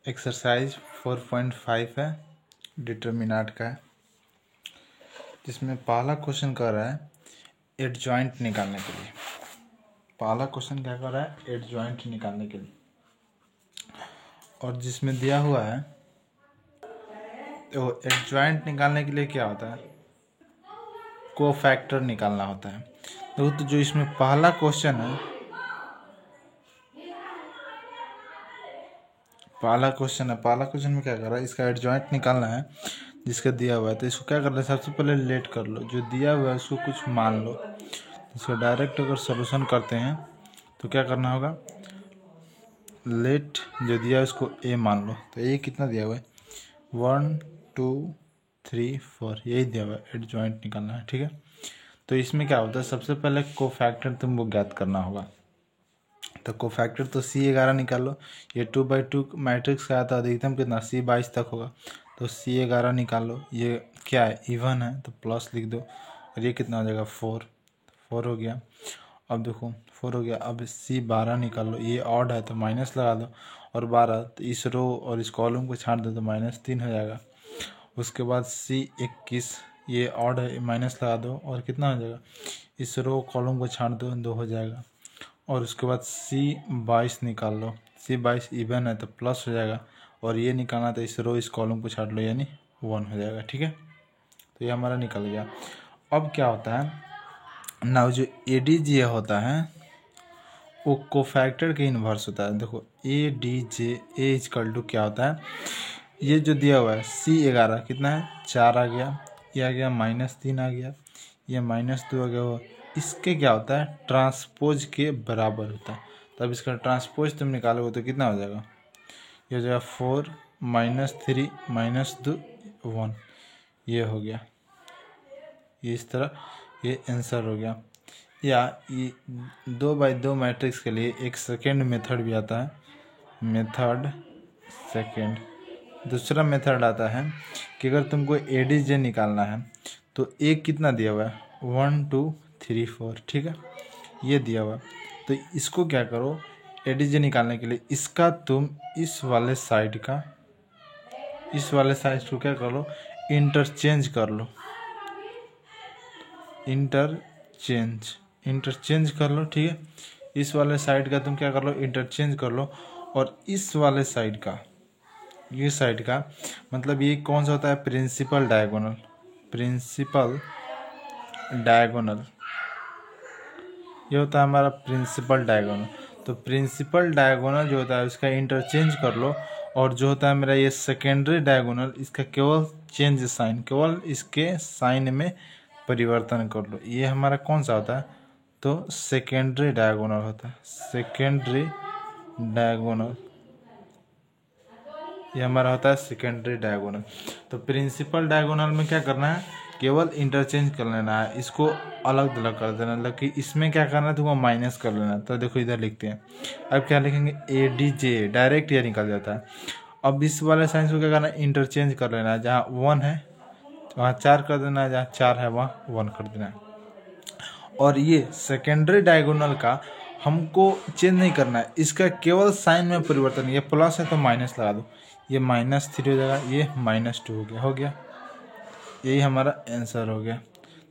Exercise 4.5 है, determinant का है, जिसमें पहला क्वेश्चन कर रहा है एडजॉइंट निकालने के लिए। पहला क्वेश्चन क्या कर रहा है, एडजॉइंट निकालने के लिए। और जिसमें दिया हुआ है तो एडजॉइंट निकालने के लिए क्या होता है, कोफैक्टर निकालना होता है। तो जो इसमें पहला क्वेश्चन है, पहला क्वेश्चन में क्या कर रहा है, इसका एडजॉइंट निकालना है जिसका दिया हुआ है। तो इसको क्या करना है, सबसे पहले लेट कर लो, जो दिया हुआ है उसको कुछ मान लो। इसको डायरेक्ट अगर सॉल्यूशन करते हैं तो क्या करना होगा, लेट जो दिया है उसको ए मान लो। तो ए कितना दिया हुआ है, 1 2 3 4, यही दिया हुआ है। एडजॉइंट निकालना है, ठीक है। तो इसमें क्या होता है, सबसे पहले कोफैक्टर तुमको ज्ञात करना होगा। तो कोफैक्टर तो C11 निकाल लो। ये 2/2 मैट्रिक्स का आता है, अधिकतम कितना C22 तक होगा। तो C11 निकाल लो। ये क्या है, इवन है तो प्लस लिख दो। और ये कितना हो जाएगा, 4 हो गया। अब देखो 4 हो गया। अब C12 निकाल लो। ये ऑड है तो माइनस लगा दो, और 12 तो इस रो और इस कॉलम को छांट दो तो -3 हो जाएगा। उसके बाद C21, ये ऑड है, माइनस लगा दो, और कितना हो जाएगा, इस रो कॉलम को छांट दो, 2 हो जाएगा। और उसके बाद C22 निकाल लो। C22 इवन है तो प्लस हो जाएगा, और ये निकालना तो इस रो इस कॉलम को छाट लो, यानी 1 हो जाएगा, ठीक है। तो ये हमारा निकल गया। अब क्या होता है ना, जो ADJ होता है वो कोफैक्टर के इन्वर्स होता है। देखो ADJ A क्या होता है, ये जो दिया हुआ है C11 कितना है, 4 आ गया, ये आ गया -3 आ गया, ये -2 आ गया। इसके क्या होता है, ट्रांसपोज के बराबर होता है। तब इसका ट्रांसपोज तुम निकालोगे तो कितना हो जाएगा, ये हो जाएगा 4 -3 -2 1, ये हो गया। ये इस तरह ये आंसर हो गया। या ये 2/2 मैट्रिक्स के लिए एक सेकेंड मेथड भी आता है, मेथड सेकेंड। दूसरा मेथड आता है कि अगर तुमको ADJ निकालना है तो एक कितना दिया हुआ है, 1 2 3 4, ठीक है, ये दिया हुआ है। तो इसको क्या करो, ADJ निकालने के लिए इसका तुम इस वाले साइड को क्या कर लो, इंटरचेंज कर लो। इंटरचेंज कर लो, ठीक है। इस वाले साइड का तुम क्या कर लो, इंटरचेंज कर लो। और इस वाले साइड का, ये साइड का मतलब ये कौन सा होता है, प्रिंसिपल डायगोनल। ये होता है हमारा प्रिंसिपल डायगोनल। तो प्रिंसिपल डायगोनल जो होता है उसका इंटरचेंज कर लो। और जो होता है मेरा ये सेकेंडरी डायगोनल, इसका केवल चेंज साइन, केवल इसके साइन में परिवर्तन कर लो। ये हमारा कौन सा होता है, तो सेकेंडरी डायगोनल होता है। सेकेंडरी डायगोनल, ये हमारा होता है सेकेंडरी डायगोनल। तो प्रिंसिपल डायगोनल में क्या करना है, केवल इंटरचेंज कर लेना है, इसको अलग अलग कर देना। मतलब कि इसमें क्या करना है, तुमको माइनस कर लेना है। तो देखो इधर लिखते हैं, अब क्या लिखेंगे, ADJ, डायरेक्ट ये निकल जाता है। अब इस वाले साइंस को क्या करना है, इंटरचेंज कर लेना है। जहाँ 1 है वहाँ 4 कर देना है, जहाँ 4 है वहाँ 1 कर देना है। और ये सेकेंडरी डायगोनल का हमको चेंज नहीं करना है, इसका केवल साइन में परिवर्तन। ये प्लस है तो माइनस लगा दो, ये -3 हो जाएगा, ये -2 हो गया। यही हमारा आंसर हो गया।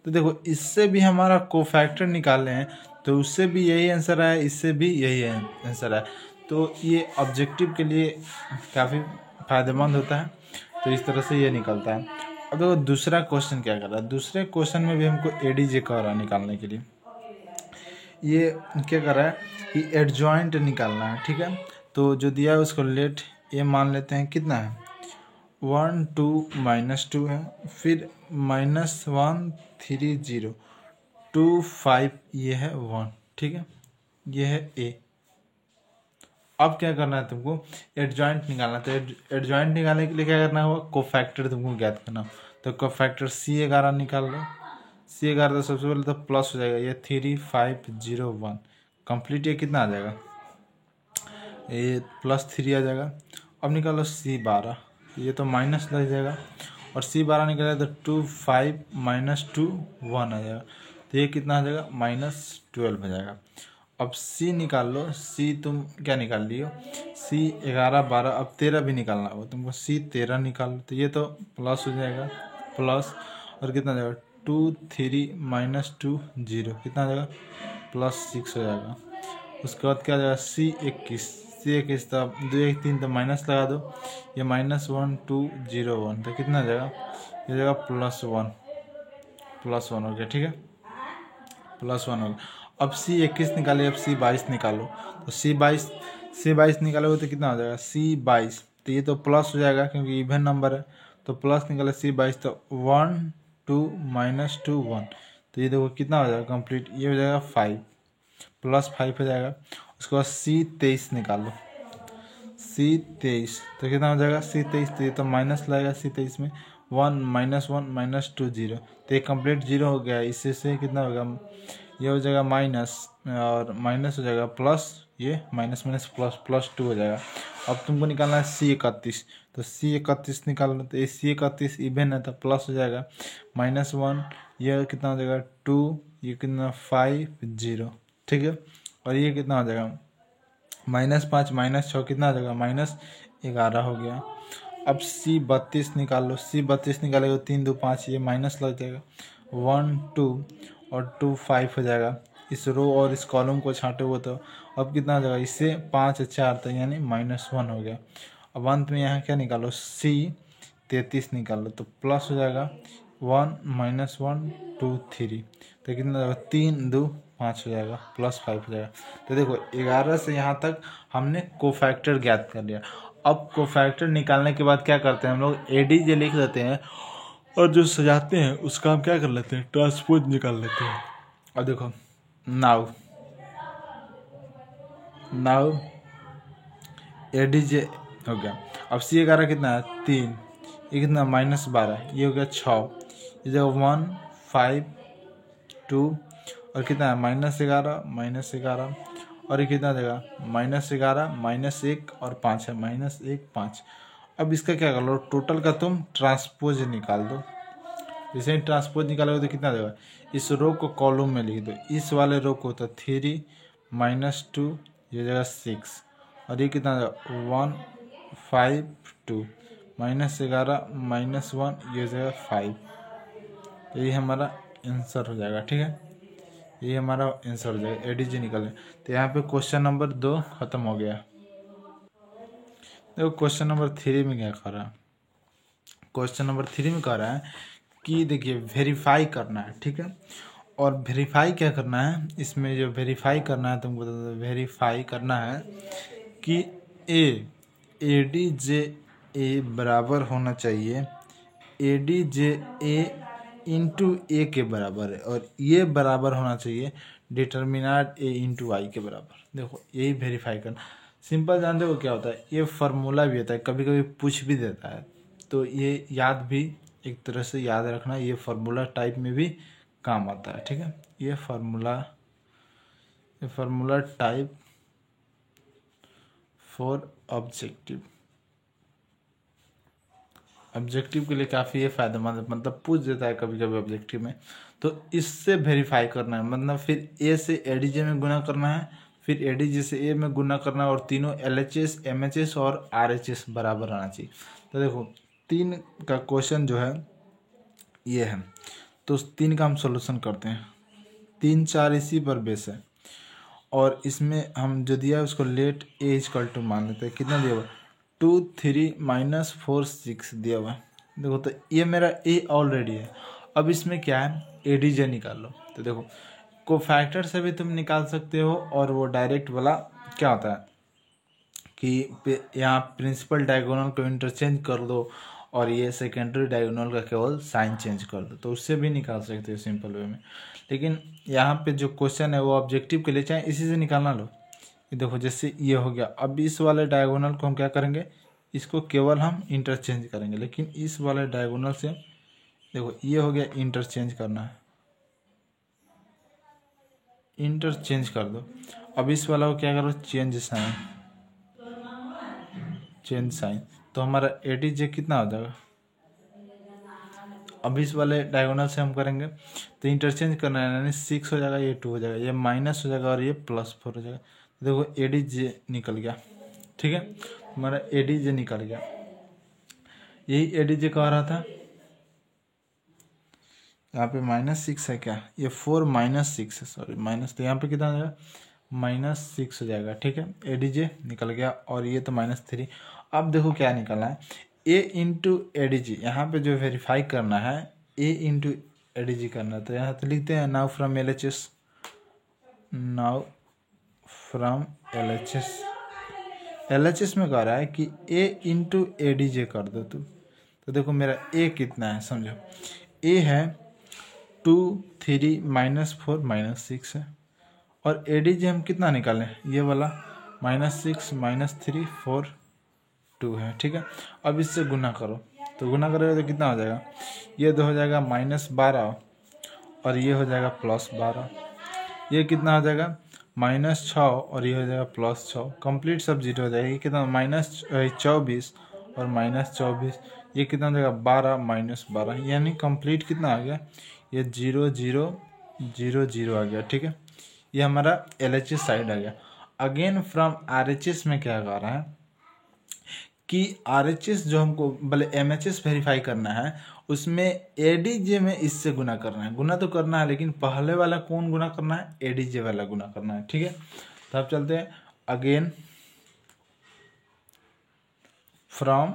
तो देखो इससे भी हमारा कोफैक्टर निकालने हैं तो उससे भी यही आंसर आया, इससे भी यही आंसर आया। तो ये ऑब्जेक्टिव के लिए काफ़ी फायदेमंद होता है। तो इस तरह से ये निकलता है। अब देखो दूसरा क्वेश्चन क्या कर रहा है, दूसरे क्वेश्चन में भी हमको ADJ कह रहा है निकालने के लिए। ये क्या कर रहा है कि एडजॉइंट निकालना है, ठीक है। तो जो दिया है उसको लेट ये मान लेते हैं, कितना है, 1 2 -2 है, फिर -1 3 0 2 5, ये है 1, ठीक है, ये है A। अब क्या करना है तुमको, एडजॉइंट निकालना है। तो एडजॉइंट निकालने के लिए क्या करना होगा, कोफैक्टर तुमको ज्ञात करना। तो कोफैक्टर C11 निकाल लो। C11 तो सबसे पहले तो प्लस हो जाएगा, ये 3 5 0 1 कंप्लीट। ये कितना आ जाएगा, ये +3 आ जाएगा। अब निकालो C12, ये तो माइनस लग जाएगा, और C12 निकलेगा तो 2 5 -2 1 आ जाएगा। तो ये कितना आ जाएगा, -12 हो जाएगा। अब सी निकाल लो। सी तुम क्या निकाल लियो, सी 11 12, अब 13 भी निकालना होगा तुमको। सी 13 निकाल लो तो ये तो प्लस हो जाएगा, प्लस और कितना जाएगा 2 3 -2 0, कितना जाएगा +6 हो जाएगा। उसके बाद क्या जाएगा C21, C21 तो 2 1 3 तो माइनस लगा दो, ये -1 2 0 1 तो कितना जाएगा, ये जाएगा +1 हो गया। ठीक है, +1 हो गया। अब C21 निकालिए, अब C22 निकालो तो C22 निकालोगे तो कितना हो जाएगा C22, तो ये तो प्लस हो जाएगा क्योंकि इवन नंबर है, तो प्लस निकाले C22 तो 1 2 -2 1, तो ये देखो कितना हो जाएगा कंप्लीट, ये हो जाएगा 5 +5 हो जाएगा। उसके बाद C23 निकालो, C23 तो कितना हो जाएगा C23, तो ये तो माइनस लगेगा C23 में, 1 -1 -2 0, तो ये कंप्लीट 0 हो गया। इससे से कितना होगा, ये हो जाएगा माइनस और माइनस हो जाएगा प्लस, ये माइनस माइनस प्लस +2 हो जाएगा। अब तुमको निकालना है C31, तो C31 निकालना, तो ये C31 इवन है तो प्लस हो जाएगा, -1, ये कितना हो जाएगा 2, ये कितना 5 0, ठीक है। और ये कितना हो जाएगा -5 -6 कितना हो जाएगा -11 हो गया। अब C32 निकाल लो, C32 निकालेगा 3 2 5, ये माइनस लग जाएगा, 1 2 और 2 5 हो जाएगा। इस रो और इस कॉलम को छांटे हुए तो अब कितना हो जाएगा, इससे 5 4 तो यानी -1 हो गया। अब अंत में यहाँ क्या निकालो C33 निकाल लो तो प्लस हो जाएगा 1 -1 2 3, तो कितना हो जाएगा 3 2 5 हो जाएगा, +5 हो जाएगा। तो देखो 11 से यहाँ तक हमने कोफैक्टर ज्ञात कर लिया। अब कोफैक्टर निकालने के बाद क्या करते हैं हम लोग, एडीजे लिख लेते हैं और जो सजाते हैं उसका हम क्या कर लेते हैं, ट्रांसपोज निकाल लेते हैं। अब देखो नाउ एडीजे हो गया। अब C11 कितना है 3, ये कितना -12, ये हो गया 6, ये जगह 1 5 2 और कितना है -11 और ये कितना देगा -11 -1 और 5 है, -1 5। अब इसका क्या कर लो, टोटल का तुम ट्रांसपोज निकाल दो। जैसे ही ट्रांसपोज निकालोगे तो कितना देगा, इस रो को कॉलम में लिख दो, इस वाले रो को तो 3 -2 ये जगह 6 और ये कितना देगा 1 5 2 -11 -1 ये जगह 5, तो ये हमारा आंसर हो जाएगा। ठीक है, ये हमारा आंसर हो जाएगा, एडीजी निकले। तो यहाँ पे क्वेश्चन नंबर 2 खत्म हो गया। देखो क्वेश्चन नंबर 3 में क्या कर रहा है, क्वेश्चन नंबर 3 में कह रहा है कि देखिए वेरीफाई करना है। ठीक है, और वेरीफाई क्या करना है, इसमें जो वेरीफाई करना है तुमको वेरीफाई करना है कि ADJA बराबर होना चाहिए ADJA इंटू ए के बराबर है, और ये बराबर होना चाहिए डिटर्मिनाट A इंटू आई के बराबर। देखो यही वेरीफाई करना सिंपल, जानते हो क्या होता है, ये फार्मूला भी होता है, कभी कभी पूछ भी देता है, तो ये याद भी एक तरह से याद रखना, ये फार्मूला टाइप में भी काम आता है। ठीक है, ये फार्मूला टाइप फॉर ऑब्जेक्टिव के लिए काफ़ी ये फायदेमंद है, मतलब पूछ देता है कभी कभी ऑब्जेक्टिव में, तो इससे वेरीफाई करना है, मतलब फिर ए से एडीजे में गुना करना है, फिर एडीजे से ए में गुना करना है, और तीनों एलएचएस एमएचएस और आरएचएस बराबर आना चाहिए। तो देखो 3 का क्वेश्चन जो है ये है, तो उस 3 का हम सोल्यूशन करते हैं। 3 4 इसी पर बेस है, और इसमें हम जो दिया है उसको लेट ए इक्वल टू मान लेते हैं, कितना दिया हुआ 2 3 -4 6 दिया हुआ है। देखो तो ये मेरा ए ऑलरेडी है, अब इसमें क्या है एडीजे निकाल लो। तो देखो कोफैक्टर से भी तुम निकाल सकते हो, और वो डायरेक्ट वाला क्या होता है कि यहाँ प्रिंसिपल डायगोनल को इंटरचेंज कर दो और ये सेकेंडरी डायगोनल का केवल साइन चेंज कर दो, तो उससे भी निकाल सकते हो सिंपल वे में। लेकिन यहाँ पे जो क्वेश्चन है वो ऑब्जेक्टिव के लिए, चाहे इसी से निकालना लो। ये देखो जैसे ये हो गया, अब इस वाले डायगोनल को हम क्या करेंगे, इसको केवल हम इंटरचेंज करेंगे, लेकिन इस वाले डायगोनल से देखो ये हो गया इंटरचेंज करना है, इंटरचेंज कर दो। अब इस वाला को क्या करो चेंज साइन, तो हमारा एडीजे कितना हो जाएगा, अब इस वाले डायगोनल से हम करेंगे तो इंटरचेंज करना है, यानी 6 हो जाएगा, ये 2 हो जाएगा, ये माइनस हो जाएगा और ये +4 हो जाएगा। देखो ए डी जे निकल गया, ठीक है, हमारा ए डी जे निकल गया। यही ए डी जे कह रहा था। यहाँ पे -6 है क्या, ये 4 -6 है, सॉरी माइनस, तो यहाँ पे कितना हो जाएगा -6 हो जाएगा, ठीक है, ए डी जे निकल गया। और ये तो -3। अब देखो क्या निकलना है, ए इंटू ए डी जी, यहाँ पे जो वेरीफाई करना है ए इंटू ए डी जी करना है, तो यहाँ तो लिखते हैं now from L H S, now from L H S. L H S में कह रहा है कि ए इंटू ए डी जे कर दो तुम, तो देखो मेरा ए कितना है समझो, ए है 2 3 -4 -6 है, और ए डी जे हम कितना निकालें, ये वाला -6 -3 4 2 है, ठीक है। अब इससे गुना करो, तो गुना करोगे तो कितना हो जाएगा, ये तो हो जाएगा -12 और ये हो जाएगा +12, ये कितना हो जाएगा -6 और ये हो जाएगा +6, कंप्लीट सब जीरो हो जाएगा। ये कितना -24 और -24, ये कितना हो जाएगा 12 -12, यानी कंप्लीट कितना आ गया, ये 0 0 0 0 आ गया, ठीक है। ये हमारा एल एच एस साइड आ गया। Again from R H S में क्या कर रहा है कि आर एच एस जो हमको भले एम एच एस वेरीफाई करना है, उसमें ए डी जे में इससे गुना करना है, गुना तो करना है लेकिन पहले वाला कौन गुना करना है, ए डी जे वाला गुना करना है, ठीक है। तो अब चलते हैं again from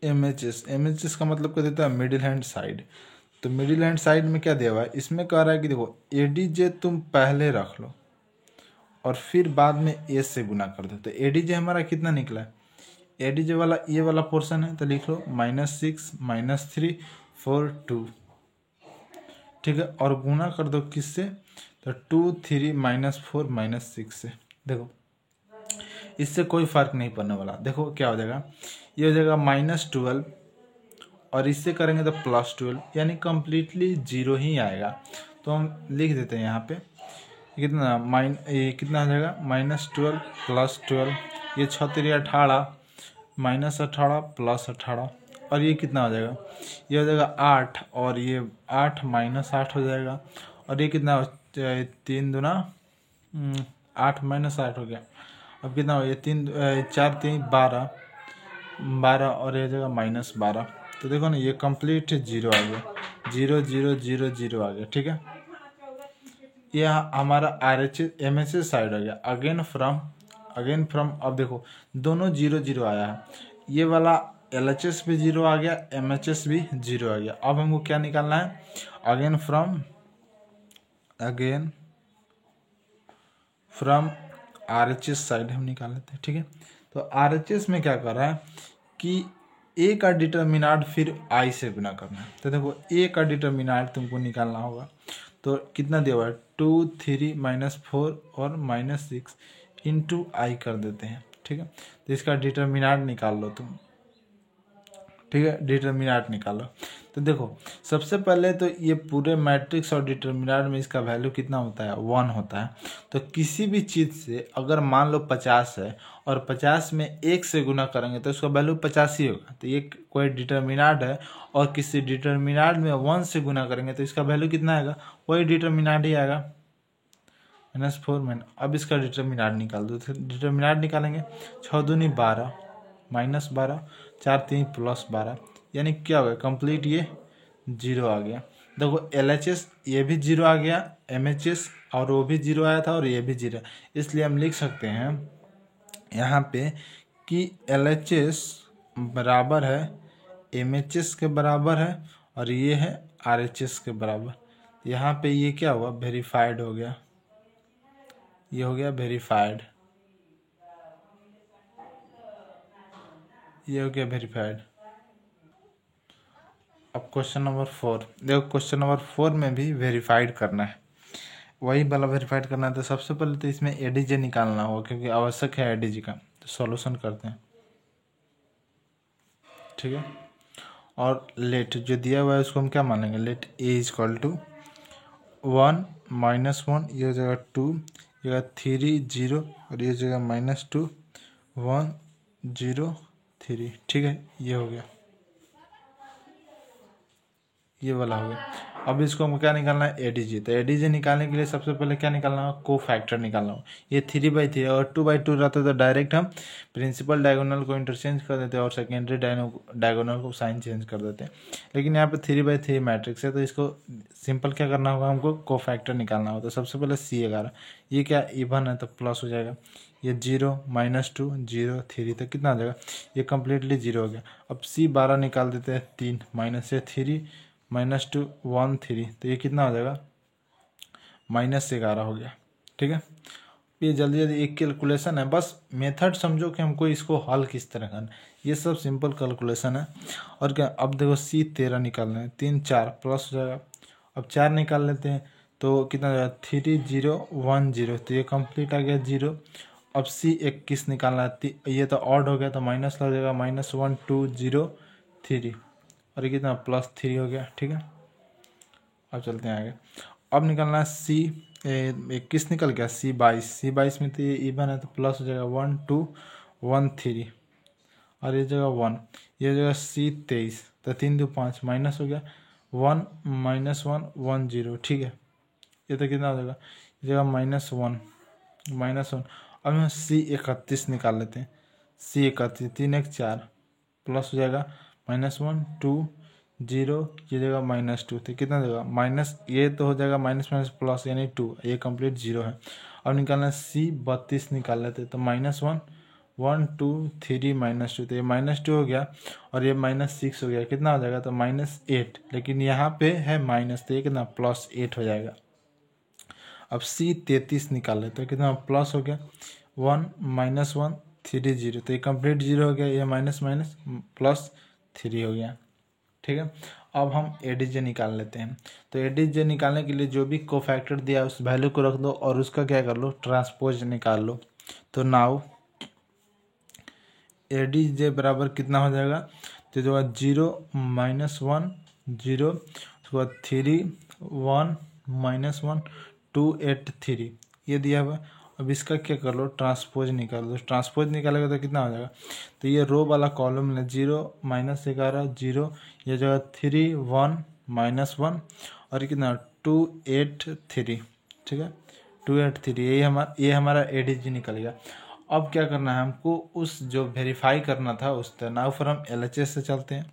M H S का मतलब क्या देता है, मिडिल हैंड साइड। तो मिडिल हैंड साइड में क्या दिया हुआ है, इसमें कह रहा है कि देखो ए डी जे तुम पहले रख लो और फिर बाद में ए से गुना कर दो। तो ए डी जे हमारा कितना निकला है, ए डी जे वाला ये वाला पोर्शन है, तो लिख लो -6 -3 4 2, ठीक है, और गुना कर दो किससे, तो 2 3 -4 -6 से। देखो इससे कोई फर्क नहीं पड़ने वाला, देखो क्या हो जाएगा, ये हो जाएगा -12 और इससे करेंगे तो +12, यानी कम्प्लीटली 0 ही आएगा। तो हम लिख देते हैं यहाँ पे कितना ये कितना हो जाएगा, -12 +12, ये 6 3 18 -18 +18, और ये कितना हो जाएगा, ये हो जाएगा 8 और ये 8 -8 हो जाएगा, और ये कितना 3 दूना 8 -8 हो गया। अब कितना हो, ये 4 3 12 12 और ये हो जाएगा -12। तो देखो ना ये कंप्लीट 0 आ गया, 0 0 0 0 आ गया, ठीक है। ये हमारा R H M H S side आ गया। अगेन फ्रॉम अब देखो दोनों 0 0 आया है, ये वाला एल एच एस भी 0 आ गया, एम एच एस भी 0 आ गया। अब हमको क्या निकालना है, again from R H S side हम निकाल लेते हैं, ठीक है। तो आर एच एस में क्या कर रहा है कि ए का डिटर्मिनाट फिर आई से गुना करना है। तो देखो ए का डिटर्मिनाट तुमको निकालना होगा, तो कितना दिया हुआ है 2 3 -4 और -6 इंटू आई कर देते हैं, ठीक है। तो इसका डिटर्मिनाट निकाल लो तुम, ठीक है, डिटर्मिनाट निकालो। तो देखो सबसे पहले तो ये पूरे मैट्रिक्स और डिटर्मिनाट में इसका वैल्यू कितना होता है, 1 होता है। तो किसी भी चीज़ से अगर मान लो 50 है और 50 में 1 से गुना करेंगे तो उसका वैल्यू 50 ही होगा। तो ये कोई डिटर्मिनाट है और किसी डिटर्मिनाट में 1 से गुना करेंगे तो इसका वैल्यू कितना आएगा, वही डिटर्मिनाट ही आएगा, -4 में। अब इसका डिटर्मिनाट निकाल दो, तो डिटर्मिनाट निकालेंगे 6 दूनी 12 -12 4 3 +12, यानी क्या हो गया कंप्लीट ये 0 आ गया। देखो एल एच एस ये भी 0 आ गया, एम एच एस और वो भी 0 आया था और ये भी 0, इसलिए हम लिख सकते हैं यहाँ पे कि एल एच एस बराबर है एम एच एस के बराबर है और ये है आर एच एस के बराबर। यहाँ पे ये क्या हुआ, वेरीफाइड हो गया, ये हो गया वेरीफाइड, ये हो गया वेरीफाइड। अब क्वेश्चन नंबर 4 देखो, क्वेश्चन नंबर 4 में भी वेरीफाइड करना है, वही वाला वेरीफाइड करना है। तो सबसे पहले तो इसमें एडीजे निकालना होगा क्योंकि आवश्यक है एडीजे का। तो सॉल्यूशन करते हैं, ठीक है। और लेट जो दिया हुआ है उसको हम क्या मानेंगे, let A is equal to 1 -1, ये हो जाएगा 2, ये 3 0 और ये हो जाएगा -2 1 0 3, ठीक है, ये हो गया। ये वाला हो गया। अब इसको हमको क्या निकालना है, एडीजे। तो एडीजे निकालने के लिए सबसे पहले क्या निकालना हो, को फैक्टर निकालना हो। ये 3/3 और 2/2 रहता तो डायरेक्ट हम प्रिंसिपल डायगोनल को इंटरचेंज कर देते और सेकेंडरी डायगोनल को साइन चेंज कर देते। लेकिन यहाँ पे 3/3 मैट्रिक्स है तो इसको सिंपल क्या करना होगा, हमको को फैक्टर निकालना होगा। तो सबसे पहले C11, ये क्या इवन है तो प्लस हो जाएगा। ये 0 -2 0 3 तो कितना हो जाएगा, ये कम्प्लीटली 0 हो गया। अब C12 निकाल देते हैं, 3 -3 -2 1 3 तो ये कितना हो जाएगा, -11 हो गया। ठीक है, ये जल्दी जल्दी एक कैलकुलेशन है, बस मेथड समझो कि हमको इसको हल किस तरह करना है। ये सब सिंपल कैलकुलेशन है और क्या। अब देखो C13 निकालना है, 3 4 प्लस हो जाएगा। अब 4 निकाल लेते हैं तो कितना हो जाएगा, 3 0 1 0 तो ये कंप्लीट आ गया 0। अब C21 निकालना है, ये तो ऑड हो गया तो माइनस लग जाएगा, -1 2 0 3 और ये कितना +3 हो गया। ठीक है, अब चलते हैं आगे। अब निकालना है C21 निकल गया, C22 में तो ये इवन है तो प्लस हो जाएगा 1 2 1 3 और ये जगह 1, ये जगह C23 तो 3 2 5 माइनस हो गया 1 -1 1 0। ठीक है, ये तो कितना हो जाएगा, ये जगह -1 अब हम C31 निकाल लेते हैं। C31 3 1 4 प्लस हो जाएगा -1 2 0, ये जगह -2 तो कितना देगा माइनस, ये तो हो जाएगा माइनस माइनस प्लस यानी 2, ये कंप्लीट 0 है। अब निकालना C32 निकाल लेते तो -1 1 2 3 -2 तो ये -2 हो गया और ये -6 हो गया, कितना हो जाएगा तो -8, लेकिन यहाँ पे है माइनस तो ये कितना +8 हो जाएगा। अब C33 निकाल लेते हैं, कितना प्लस हो गया 1 -1 3 0 तो ये कंप्लीट 0 हो गया, ये माइनस माइनस +3 हो गया। ठीक है, अब हम एडीजे निकाल लेते हैं। तो एडीजे निकालने के लिए जो भी कोफैक्टर दिया है उस वैल्यू को रख दो और उसका क्या कर लो, ट्रांसपोज निकाल लो। तो नाउ एडीजे बराबर कितना हो जाएगा, तो जो 0 -1 0 उसके बाद 3 1 -1 2 8 3 ये दिया हुआ। अब इसका क्या कर लो, ट्रांसपोज निकाल दो। ट्रांसपोज निकालेगा तो कितना हो जाएगा, तो ये रो वाला कॉलम में 0 -11 0, ये जगह 3 1 -1 और कितना 2 8 3। ठीक है, 2 8 3 ये हमारा एडीजी निकल गया। अब क्या करना है हमको, उस जो वेरीफाई करना था उस तरह। नाउ फ्रॉम एलएचएस से चलते हैं।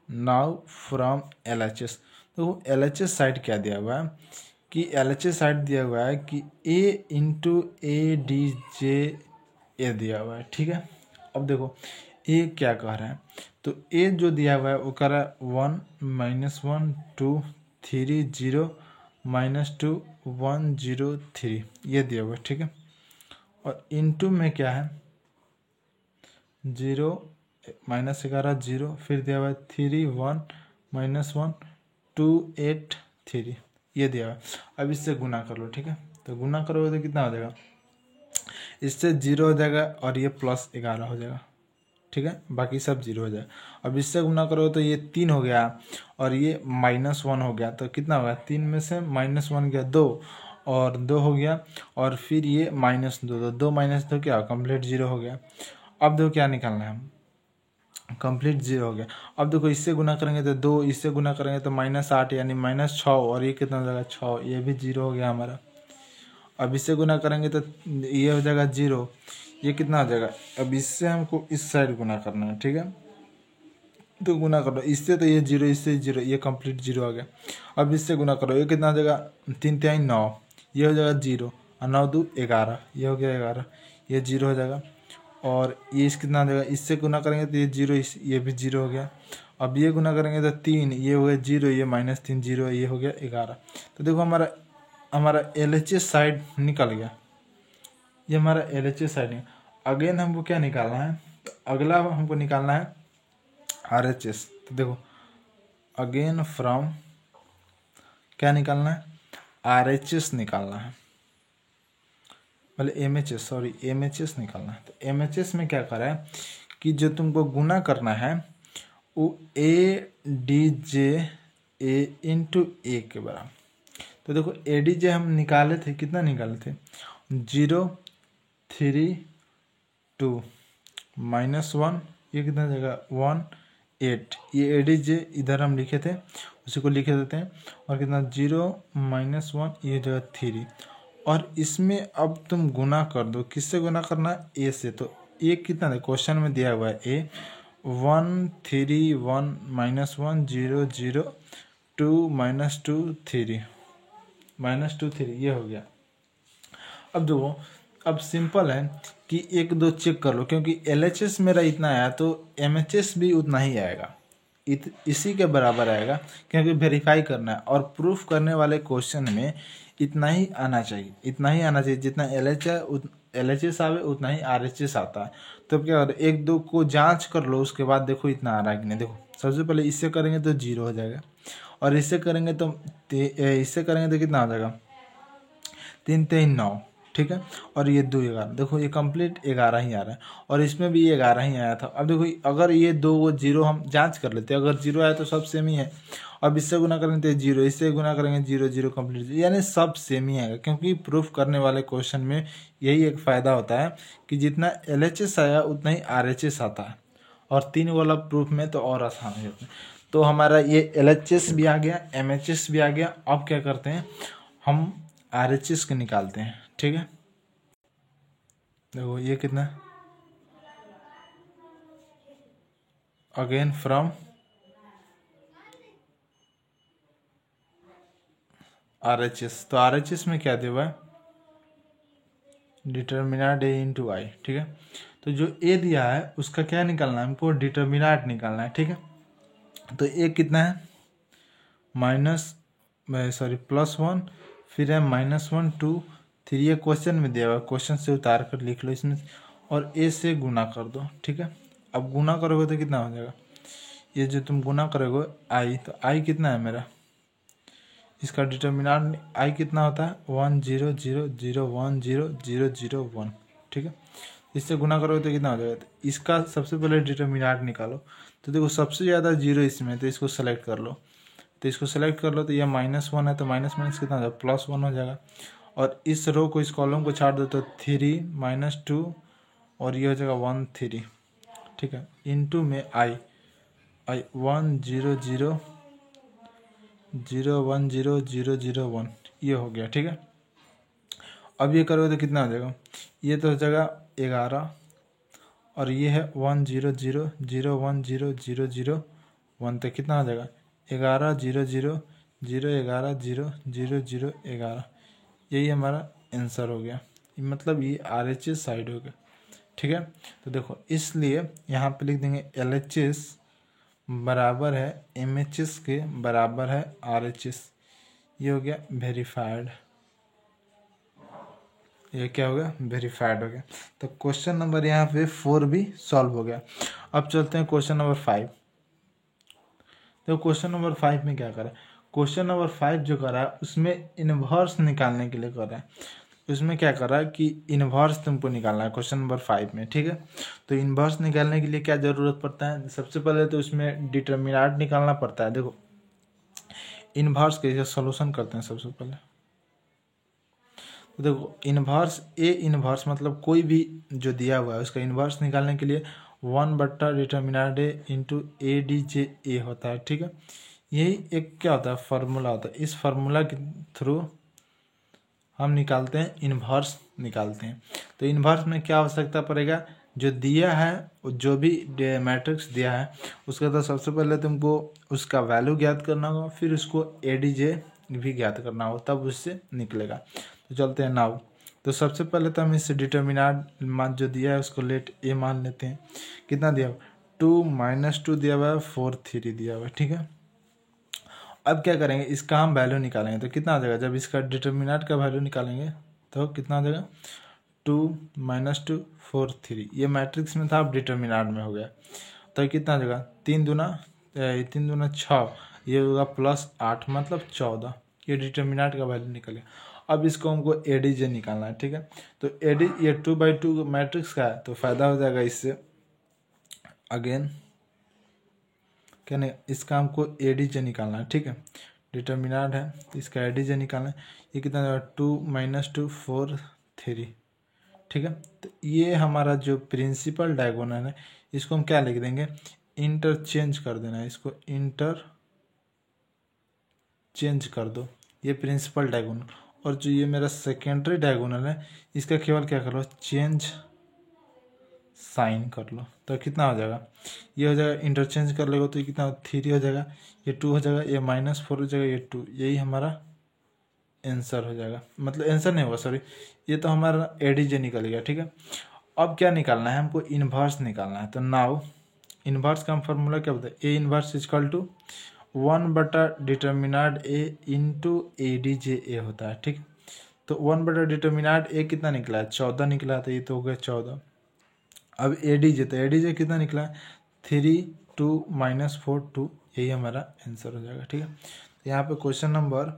नाउ फ्रॉम एलएचएस, तो एलएचएस साइड क्या दिया हुआ है कि एलएचएस साइड दिया हुआ है कि A × ADJ ए दिया हुआ है। ठीक है, अब देखो ए क्या कह रहा है, तो ए जो दिया हुआ है वो कह रहा है 1 -1 2 3 0 -2 1 0 3 ये दिया हुआ है। ठीक है, और इनटू में क्या है 0 -11 0 फिर दिया हुआ है 3 1 -1 2 8 3 ये दिया हुआ है। अब इससे गुना कर लो। ठीक है, तो गुना करोगे तो कितना हो जाएगा, इससे 0 हो जाएगा और ये +11 हो जाएगा। ठीक है, बाकी सब 0 हो जाएगा। अब इससे गुना करोगे तो ये 3 हो गया और ये -1 हो गया, तो कितना होगा 3 में से -1 गया 2 और 2 हो गया और फिर ये -2 तो 2 -2 क्या कंप्लीट 0 हो गया। अब देखो क्या निकालना है, कंप्लीट 0 हो गया। अब देखो इससे गुना करेंगे तो 2, इससे गुना करेंगे तो -8 यानी -6 और ये कितना हो जाएगा 6, ये भी 0 हो गया हमारा। अब इससे गुना करेंगे तो ये हो जाएगा 0, ये कितना हो जाएगा। अब इससे हमको इस साइड गुना करना है। ठीक है, तो गुना करो इससे तो ये 0 इससे 0, ये कंप्लीट 0 आ गया। अब इससे गुना करो, ये कितना हो जाएगा 3 3 9, ये हो जाएगा 0 और 9 2 11, ये हो गया 11, ये 0 हो जाएगा। और ये इस कितना हो जाएगा, इससे गुना करेंगे तो ये 0 ये भी 0 हो गया। अब ये गुना करेंगे तो 3, ये हो गया 0, ये -3 0, ये हो गया 11। तो देखो हमारा एलएचएस साइड निकल गया, ये हमारा एलएचएस साइड है। अगेन हमको क्या निकालना है, तो अगला हमको निकालना है आरएचएस। तो देखो अगेन फ्रॉम क्या निकालना है, आरएचएस निकालना है, पहले एमएचएस निकालना है। तो एमएचएस में क्या करा है कि जो तुमको गुना करना है वो ADJ A × A के बराबर। तो देखो ADJ हम निकाले थे, कितना निकाले थे 0 3 2 -1, ये कितना जगह 1 8, ये एडीजे इधर हम लिखे थे उसी को लिखे देते हैं। और कितना 0 - 1 ये जो है 3। और इसमें अब तुम गुना कर दो, किससे गुना करना है? ए से। तो ए कितना है क्वेश्चन में दिया हुआ है ए 1 3 1 -1 0 0 2 -2 3 -2 3 ये हो गया। अब देखो अब सिंपल है कि 1 2 चेक कर लो, क्योंकि LHS मेरा इतना आया तो MHS भी उतना ही आएगा, इसी के बराबर आएगा, क्योंकि वेरीफाई करना है और प्रूफ करने वाले क्वेश्चन में इतना ही आना चाहिए, इतना ही आना चाहिए जितना LHS आवे उतना ही RHS आता है। तो क्या होता है 1 2 को जांच कर लो, उसके बाद देखो इतना आ रहा है कि नहीं। देखो सबसे पहले इससे करेंगे तो 0 हो जाएगा, और इससे करेंगे तो कितना हो जाएगा 3 3 9, ठीक है। और ये 2 11, देखो ये कंप्लीट 11 ही आ रहा है, और इसमें भी 11 ही आया था। अब देखो अगर ये 2 0 हम जांच कर लेते हैं, अगर 0 आया तो सब सेम ही है। अब इससे गुना करेंगे तो 0, इससे गुना करेंगे 0 0 कंप्लीट, यानी सब सेम ही आएगा। क्योंकि प्रूफ करने वाले क्वेश्चन में यही एक फ़ायदा होता है कि जितना LHS आया उतना ही RHS आता है, और 3 वाला प्रूफ में तो और आसान हो जाता है। तो हमारा ये LHS भी आ गया, MHS भी आ गया। अब क्या करते हैं हम RHS के निकालते हैं, ठीक है। देखो ये कितना अगेन फ्रॉम RHS, तो RHS में क्या दिया हुआ है डिटर्मिनेंट A इंटू आई, ठीक है। तो जो A दिया है उसका क्या निकालना है हमको, डिटर्मिनेंट निकालना है, ठीक है। तो A कितना है +1, फिर है -1 2 3, ये क्वेश्चन में दिया हुआ है, क्वेश्चन से उतार कर लिख लो इसमें, और A से गुना कर दो, ठीक है। अब गुना करोगे तो कितना हो जाएगा, ये जो तुम गुना करोगे I, तो I कितना है मेरा, इसका डिटर्मिनेंट I कितना होता है 1 0 0 0 1 0 0 0 1, ठीक है। इससे गुना करोगे तो कितना हो जाएगा, तो इसका सबसे पहले डिटर्मिनेंट निकालो। तो देखो सबसे ज़्यादा 0 इसमें, तो इसको सेलेक्ट कर लो। तो इसको सेलेक्ट कर लो, तो ये -1 है, तो माइनस कितना हो जाएगा +1 हो जाएगा। और इस रो को, इस कॉलम को छाड़ दो तो 3 -2 और ये हो जाएगा 1 3, ठीक है। इनटू में I 1 0 0 0 1 0 0 0 1, ये हो गया, ठीक है। अब ये करोगे तो कितना हो जाएगा, ये तो हो जाएगा 11, और ये है 1 0 0 0 1 0 0 0 1, तो कितना हो जाएगा 11 0 0 0 11 0 0 0 11, यही हमारा आंसर हो गया। मतलब ये RHS साइड हो गया, ठीक है। तो देखो इसलिए यहाँ पे लिख देंगे LHS बराबर है MHS के बराबर है RHS, ये हो गया वेरीफाइड, ये क्या हो गया वेरीफाइड हो गया। तो क्वेश्चन नंबर यहाँ पे 4 भी सॉल्व हो गया। अब चलते हैं क्वेश्चन नंबर 5। तो क्वेश्चन नंबर 5 में क्या करा है, क्वेश्चन नंबर 5 जो करा है उसमें इनवर्स निकालने के लिए करा है। उसमें क्या करा है कि इनवर्स तुमको निकालना है क्वेश्चन नंबर 5 में, ठीक है। तो इनवर्स निकालने के लिए क्या ज़रूरत पड़ता है, सबसे पहले तो उसमें डिटर्मिनेंट निकालना पड़ता है। देखो इनवर्स के सॉल्यूशन करते हैं सबसे पहले। तो देखो इनवर्स A इनवर्स मतलब कोई भी जो दिया हुआ है उसका इनवर्स निकालने के लिए 1/डिटर्मिनेंट A इंटू ADJ होता है, ठीक है। यही एक क्या होता है फार्मूला होता है, इस फार्मूला के थ्रू हम निकालते हैं इनवर्स निकालते हैं। तो इनवर्स में क्या आवश्यकता पड़ेगा, जो दिया है जो भी मैट्रिक्स दिया है उसका तो सबसे पहले तुमको उसका वैल्यू ज्ञात करना होगा, फिर उसको ADJ भी ज्ञात करना होगा, तब उससे निकलेगा। तो चलते हैं नाउ। तो सबसे पहले तो हम इससे डिटर्मिनेंट मान जो दिया है उसको लेट A मान लेते हैं। कितना दिया हुआ 2 -2 दिया हुआ है 4 3 दिया हुआ है, ठीक है। अब क्या करेंगे इसका हम वैल्यू निकालेंगे, तो कितना आ जाएगा, जब इसका डिटर्मिनेंट का वैल्यू निकालेंगे तो कितना आ जाएगा 2 -2 4 3, ये मैट्रिक्स में था अब डिटर्मिनेंट में हो गया। तो कितना आ जाएगा 3 दूना 6, ये होगा +8 मतलब 14, ये डिटर्मिनेंट का वैल्यू निकले। अब इसको हमको ADJ निकालना है, ठीक है। तो ये 2/2 मैट्रिक्स का है तो फायदा हो जाएगा इससे। अगेन क्या नहीं, इसका हमको ADJ निकालना है, ठीक है। डिटर्मिनेंट है तो इसका ADJ निकालना है, ये कितना जाएगा 2 -2 4 3, ठीक है। तो ये हमारा जो प्रिंसिपल डायगोनल है इसको हम क्या लिख देंगे इंटरचेंज कर देना है, इसको इंटरचेंज कर दो, ये प्रिंसिपल डायगोनल। और जो ये मेरा सेकेंडरी डायगोनल है इसका केवल क्या कर लो, चेंज साइन कर लो, तो कितना हो जाएगा, ये हो जाएगा, इंटरचेंज कर लेगा तो ये कितना 3 हो जाएगा, ये 2 हो जाएगा, ये -4 हो जाएगा, ये 2, यही हमारा आंसर हो जाएगा। मतलब आंसर नहीं होगा, सॉरी, ये तो हमारा एडीजे निकल गया। ठीक है, अब क्या निकालना है हमको, इन्वर्स निकालना है। तो नाउ इन्वर्स का फॉर्मूला क्या होता है, ए इन्वर्स इजकल टू 1/डिटर्मिनाट A into A D J A होता है। ठीक, तो 1/डिटर्मिनाट ए कितना निकला है, 14 निकला, तो ये तो हो गया 14। अब ए डी जे, तो ए डी जे कितना निकला है, 3 2 -4 2, यही हमारा आंसर हो जाएगा। ठीक है, तो यहाँ पे क्वेश्चन नंबर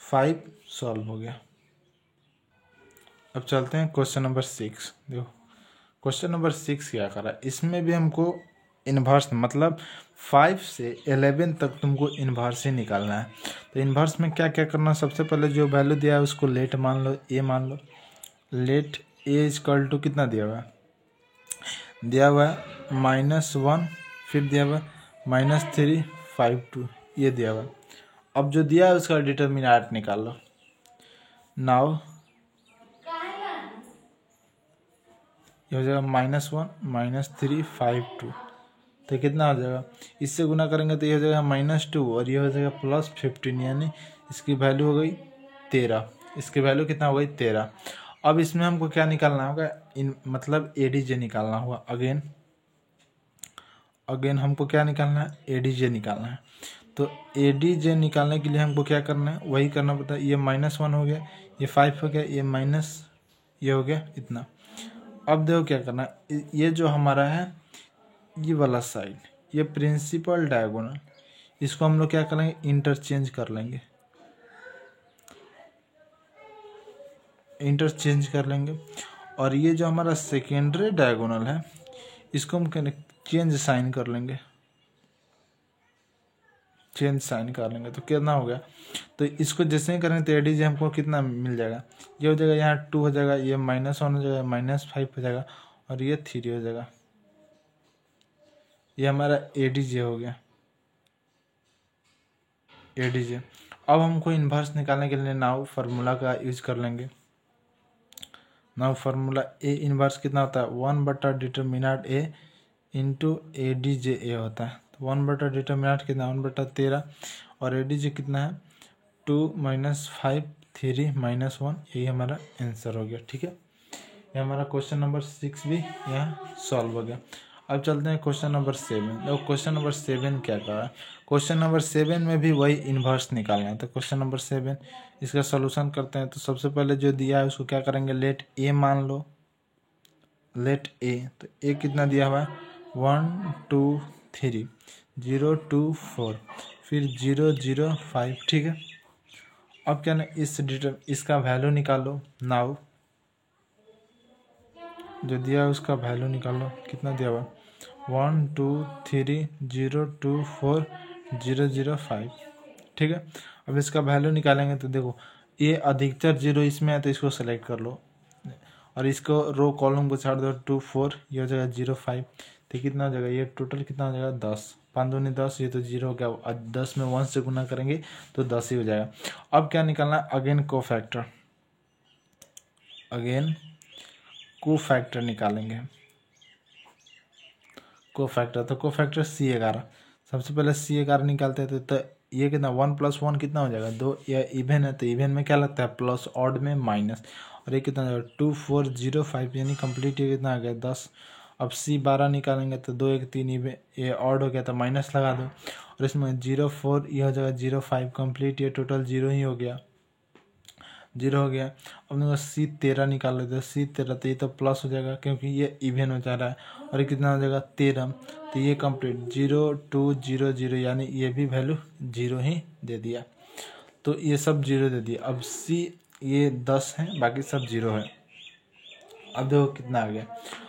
5 सॉल्व हो गया। अब चलते हैं क्वेश्चन नंबर 6। देखो क्वेश्चन नंबर 6 क्या करा, इसमें भी हमको इन्वर्स, मतलब 5 से 11 तक तुमको इन्वर्स ही निकालना है। तो इन्वर्स में क्या क्या करना, सबसे पहले जो वैल्यू दिया है उसको लेट मान लो, ए मान लो। लेट ए इजकल टू कितना दिया हुआ है, दिया हुआ है -1, फिर दिया हुआ है -3 5 2, ये दिया हुआ है। अब जो दिया है उसका डिटर्मिनेंट निकाल लो। नाउ ये हो जाएगा -1 -3 5 2, तो कितना हो जाएगा, इससे गुना करेंगे तो ये हो जाएगा -2 और ये हो जाएगा +15, यानी इसकी वैल्यू हो गई 13। इसकी वैल्यू कितना हो गई 13। अब इसमें हमको क्या निकालना होगा, मतलब एडीजे निकालना होगा। अगेन हमको क्या निकालना है, एडीजे निकालना है। तो एडीजे निकालने के लिए हमको क्या करना है, वही करना पड़ता है। ये -1 हो गया, ये 5 हो गया, ये हो गया इतना। अब देखो क्या करना है, ये जो हमारा है ये वाला साइड, ये प्रिंसिपल डायगोनल, इसको हम लोग क्या करेंगे, इंटरचेंज कर लेंगे, और ये जो हमारा सेकेंडरी डायगोनल है इसको हम चेंज साइन कर लेंगे, तो कितना हो गया, तो इसको जैसे ही करेंगे तो एडीजे हमको कितना मिल जाएगा, ये हो जाएगा, यहाँ 2 हो जाएगा, ये -1 हो जाएगा, -5 हो जाएगा, और ये 3 हो जाएगा। ये हमारा एडीजे हो गया, एडीजे। अब हमको इन्वर्स निकालने के लिए नाउ फार्मूला का यूज कर लेंगे। नाउ फार्मूला ए इन्वर्स कितना होता है, 1/डिटर्मिनेंट ए into A D J A होता है। तो 1/डिटर्मिनेंट कितना, 1/13, और ए डी जे कितना है 2 -5 3 -1, यही हमारा आंसर हो गया। ठीक है, ये हमारा क्वेश्चन नंबर 6 भी यहाँ सॉल्व हो गया। अब चलते हैं क्वेश्चन नंबर 7। देखो क्वेश्चन नंबर 7 क्या कहा है, क्वेश्चन नंबर 7 में भी वही इन्वर्स निकालना है। तो क्वेश्चन नंबर 7 इसका सॉल्यूशन करते हैं। तो सबसे पहले जो दिया है उसको क्या करेंगे, लेट ए मान लो, लेट ए। तो ए कितना दिया हुआ है, 1 2 3 0 2 4, फिर 0 0 5। ठीक है, अब क्या ना इसका वैल्यू निकालो। नाउ जो दिया है उसका वैल्यू निकालो, कितना दिया हुआ, 1 2 3 0 2 4 0 0 5। ठीक है, अब इसका वैल्यू निकालेंगे तो देखो ये अधिकतर 0 इसमें है तो इसको सेलेक्ट कर लो, और इसको रो कॉलम को छाड़ दो, 2 4, ये हो जाएगा 0 5। तो कितना हो जाएगा, ये टोटल कितना हो जाएगा 10, 5 दूनी 10, ये तो 0 हो गया। 10 में 1 से गुना करेंगे तो 10 ही हो जाएगा। अब क्या निकालना है, अगेन कोफैक्टर निकालेंगे। कोफैक्टर, तो कोफैक्टर C11। सबसे पहले C11 निकालते हैं तो ये कितना, 1 + 1 कितना हो जाएगा 2, या इवन है तो इवन में क्या लगता है प्लस, ऑड में माइनस, और ये कितना हो जाएगा 2 4 0 5, यानी कंप्लीट ये कितना आ गया 10। अब C12 निकालेंगे तो 2 1 3 इवन, ये ऑड हो गया तो माइनस लगा दो, और इसमें 0 4 ये हो जाएगा 0 5, कंप्लीट ये टोटल 0 ही हो गया, 0 हो गया। अब देखो C13 निकाल लेते हैं, C13 तो ये तो प्लस हो जाएगा क्योंकि ये इवन हो जा रहा है, और ये कितना हो जाएगा 13, तो ये कंप्लीट 0 2 0 0, यानी ये भी वैल्यू 0 ही दे दिया। तो ये सब 0 दे दिया। अब C ये 10 है, बाकी सब 0 है। अब देखो कितना आ गया।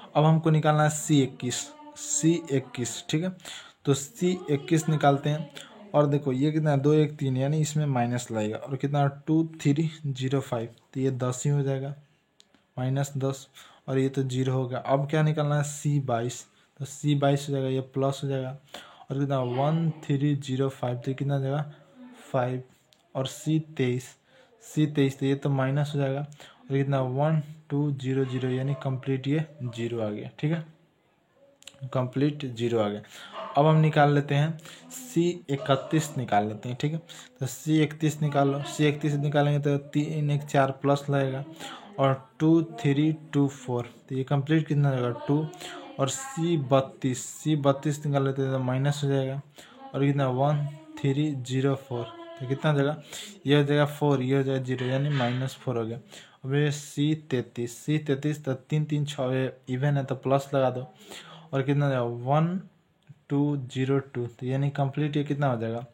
अब हमको निकालना है C21। ठीक है, तो C21 निकालते हैं, और देखो ये कितना 2 1 3, यानी इसमें माइनस लगेगा, और कितना 2 3 0 5, तो ये 10 ही हो जाएगा, -10, और ये तो 0 हो गया। अब क्या निकालना है C22। तो C22 हो जाएगा, ये प्लस हो जाएगा। और कितना 1305, तो कितना हो जाएगा 5। और C23 तो ये तो माइनस हो जाएगा। और कितना 1200, यानी कंप्लीट ये 0 आ गया। ठीक है, कंप्लीट 0 आ गया। अब हम निकाल लेते हैं C31 निकाल लेते हैं। ठीक है, तो C31 निकालो। C31 निकालेंगे तो 3 1 4 प्लस लगेगा और 2 3 2 4, तो ये कंप्लीट कितना रहेगा 2। और C32 निकाल लेते हैं तो माइनस हो जाएगा। और कितना 1304, तो कितना हो जाएगा, ये हो जाएगा 4, ये हो जाएगा 0, यानी -4 हो गया। अब ये C33 तो 3 3 6 इवन है तो प्लस लगा दो। और कितना हो जाएगा 1202, तो यानी कंप्लीट ये कितना हो जाएगा,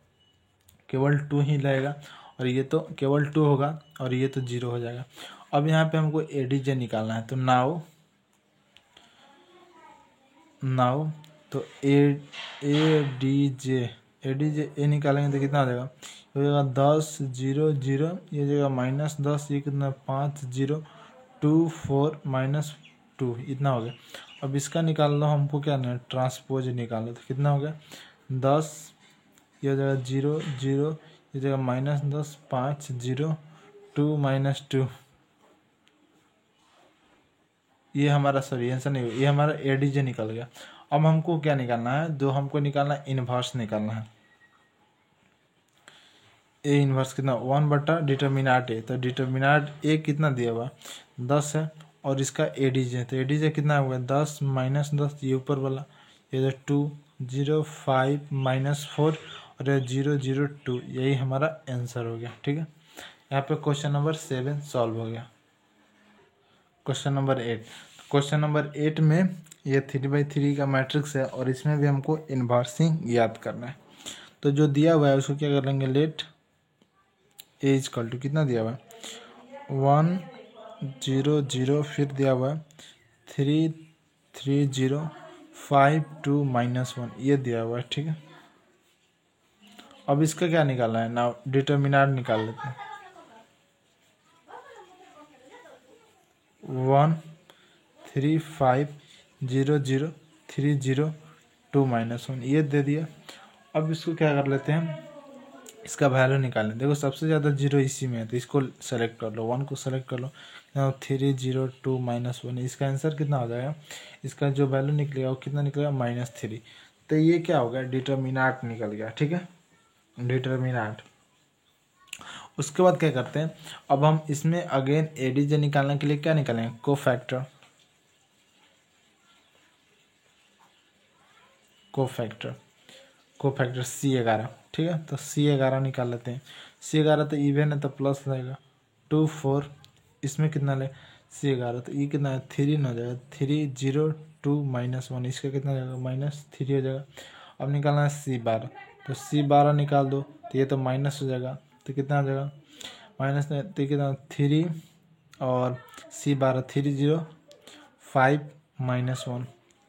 केवल 2 ही लगेगा। और ये तो केवल 2 होगा और ये तो 0 हो जाएगा। अब यहाँ पे हमको एडीजे निकालना है, तो नाउ तो एडीजे ए निकालेंगे तो कितना हो जाएगा, हो जाएगा 10 0 0, ये हो जाएगा -10, ये कितना 5 0 2 4 -2, इतना हो गया। अब इसका निकाल लो, हमको क्या ना ट्रांसपोज निकाल लो, तो कितना हो गया 10, ये हो जाएगा 0 0, ये जाएगा -10 5 0 2 -2, ये हमारा सॉरी आंसर नहीं, ये हमारा एडीजे निकल गया। अब हमको क्या निकालना है, जो हमको निकालना है इनवर्स निकालना है। ए इनवर्स कितना 1 बटा डिटर्मिनाट ए, तो डिटर्मिनाट ए कितना दिया हुआ 10 है। और इसका एडीजे, तो एडीजे कितना हुआ 10 -10, ये ऊपर वाला, ये 2 0 5 -4 और ये 0 0 2, यही हमारा आंसर हो गया। ठीक है, यहाँ पे क्वेश्चन नंबर 7 सॉल्व हो गया। क्वेश्चन नंबर 8 में ये 3/3 का मैट्रिक्स है और इसमें भी हमको इन्वर्सिंग याद करना है। तो जो दिया हुआ है उसको क्या कर लेंगे, लेट ए इक्वल टू कितना दिया हुआ है 1 0 0, फिर दिया हुआ है 3 3 0 5 2 -1, ये दिया हुआ है। ठीक है, अब इसका क्या निकालना है ना, डिटर्मिनेंट निकाल लेते हैं। 1 3 5 0 0 3 0 2 -1, ये दे दिया। अब इसको क्या कर लेते हैं, इसका वैल्यू निकालें। देखो सबसे ज़्यादा 0 इसी में है, तो इसको सेलेक्ट कर लो, 1 को सेलेक्ट कर लो। 3 0 2 -1, इसका आंसर कितना हो जाएगा, इसका जो वैल्यू निकलेगा वो कितना निकलेगा -3। तो ये क्या हो गया, डिटर्मिनेंट निकल गया। ठीक है, डिटर्मिनेंट। उसके बाद क्या करते हैं, अब हम इसमें अगेन एडीजे निकालने के लिए क्या निकालेंगे, कोफैक्टर C11। ठीक है, तो C11 निकाल लेते हैं। C11 तो इवन है तो प्लस लगेगा 2 4, इसमें कितना ले C11, तो ये कितना है 3 न हो जाएगा 3 0 2 -1, इसका कितना हो जाएगा -3 हो जाएगा। अब निकालना है C12, तो C12 निकाल दो, तो ये तो माइनस हो जाएगा, तो कितना हो जाएगा माइनस, तो कितना 3 और C12 3 0 5 -1,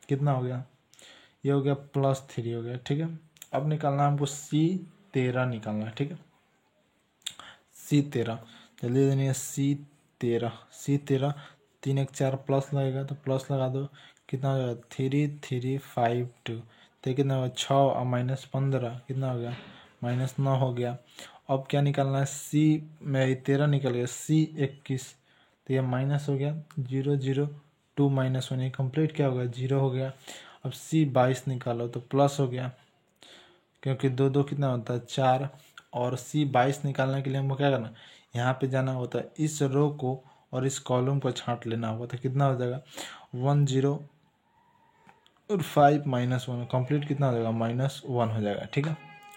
कितना हो गया, ये हो गया +3 हो गया। ठीक है, अब निकालना है हमको C13 निकालना है। ठीक है, C13 जल्दी देनी है, C13 3 1 4 प्लस लगेगा, तो प्लस लगा दो, कितना हो जाएगा 3 3 5 2, तो कितना होगा 6 और -15, कितना हो गया -9 हो गया। अब क्या निकालना है, C में 13 निकल गया, C21, तो ये माइनस हो गया 0 0 2 -1, ये कंप्लीट क्या हो गया 0 हो गया। अब C22 निकालो तो प्लस हो गया, क्योंकि 2 2 कितना होता है 4। और C22 निकालने के लिए हमको क्या करना, यहाँ पे जाना होता है, इस रो को और इस कॉलम को छांट लेना होगा, तो कितना हो जाएगा 1 0 और 5 -1, कंप्लीट कितना हो जाएगा -1 हो जाएगा। ठीक है,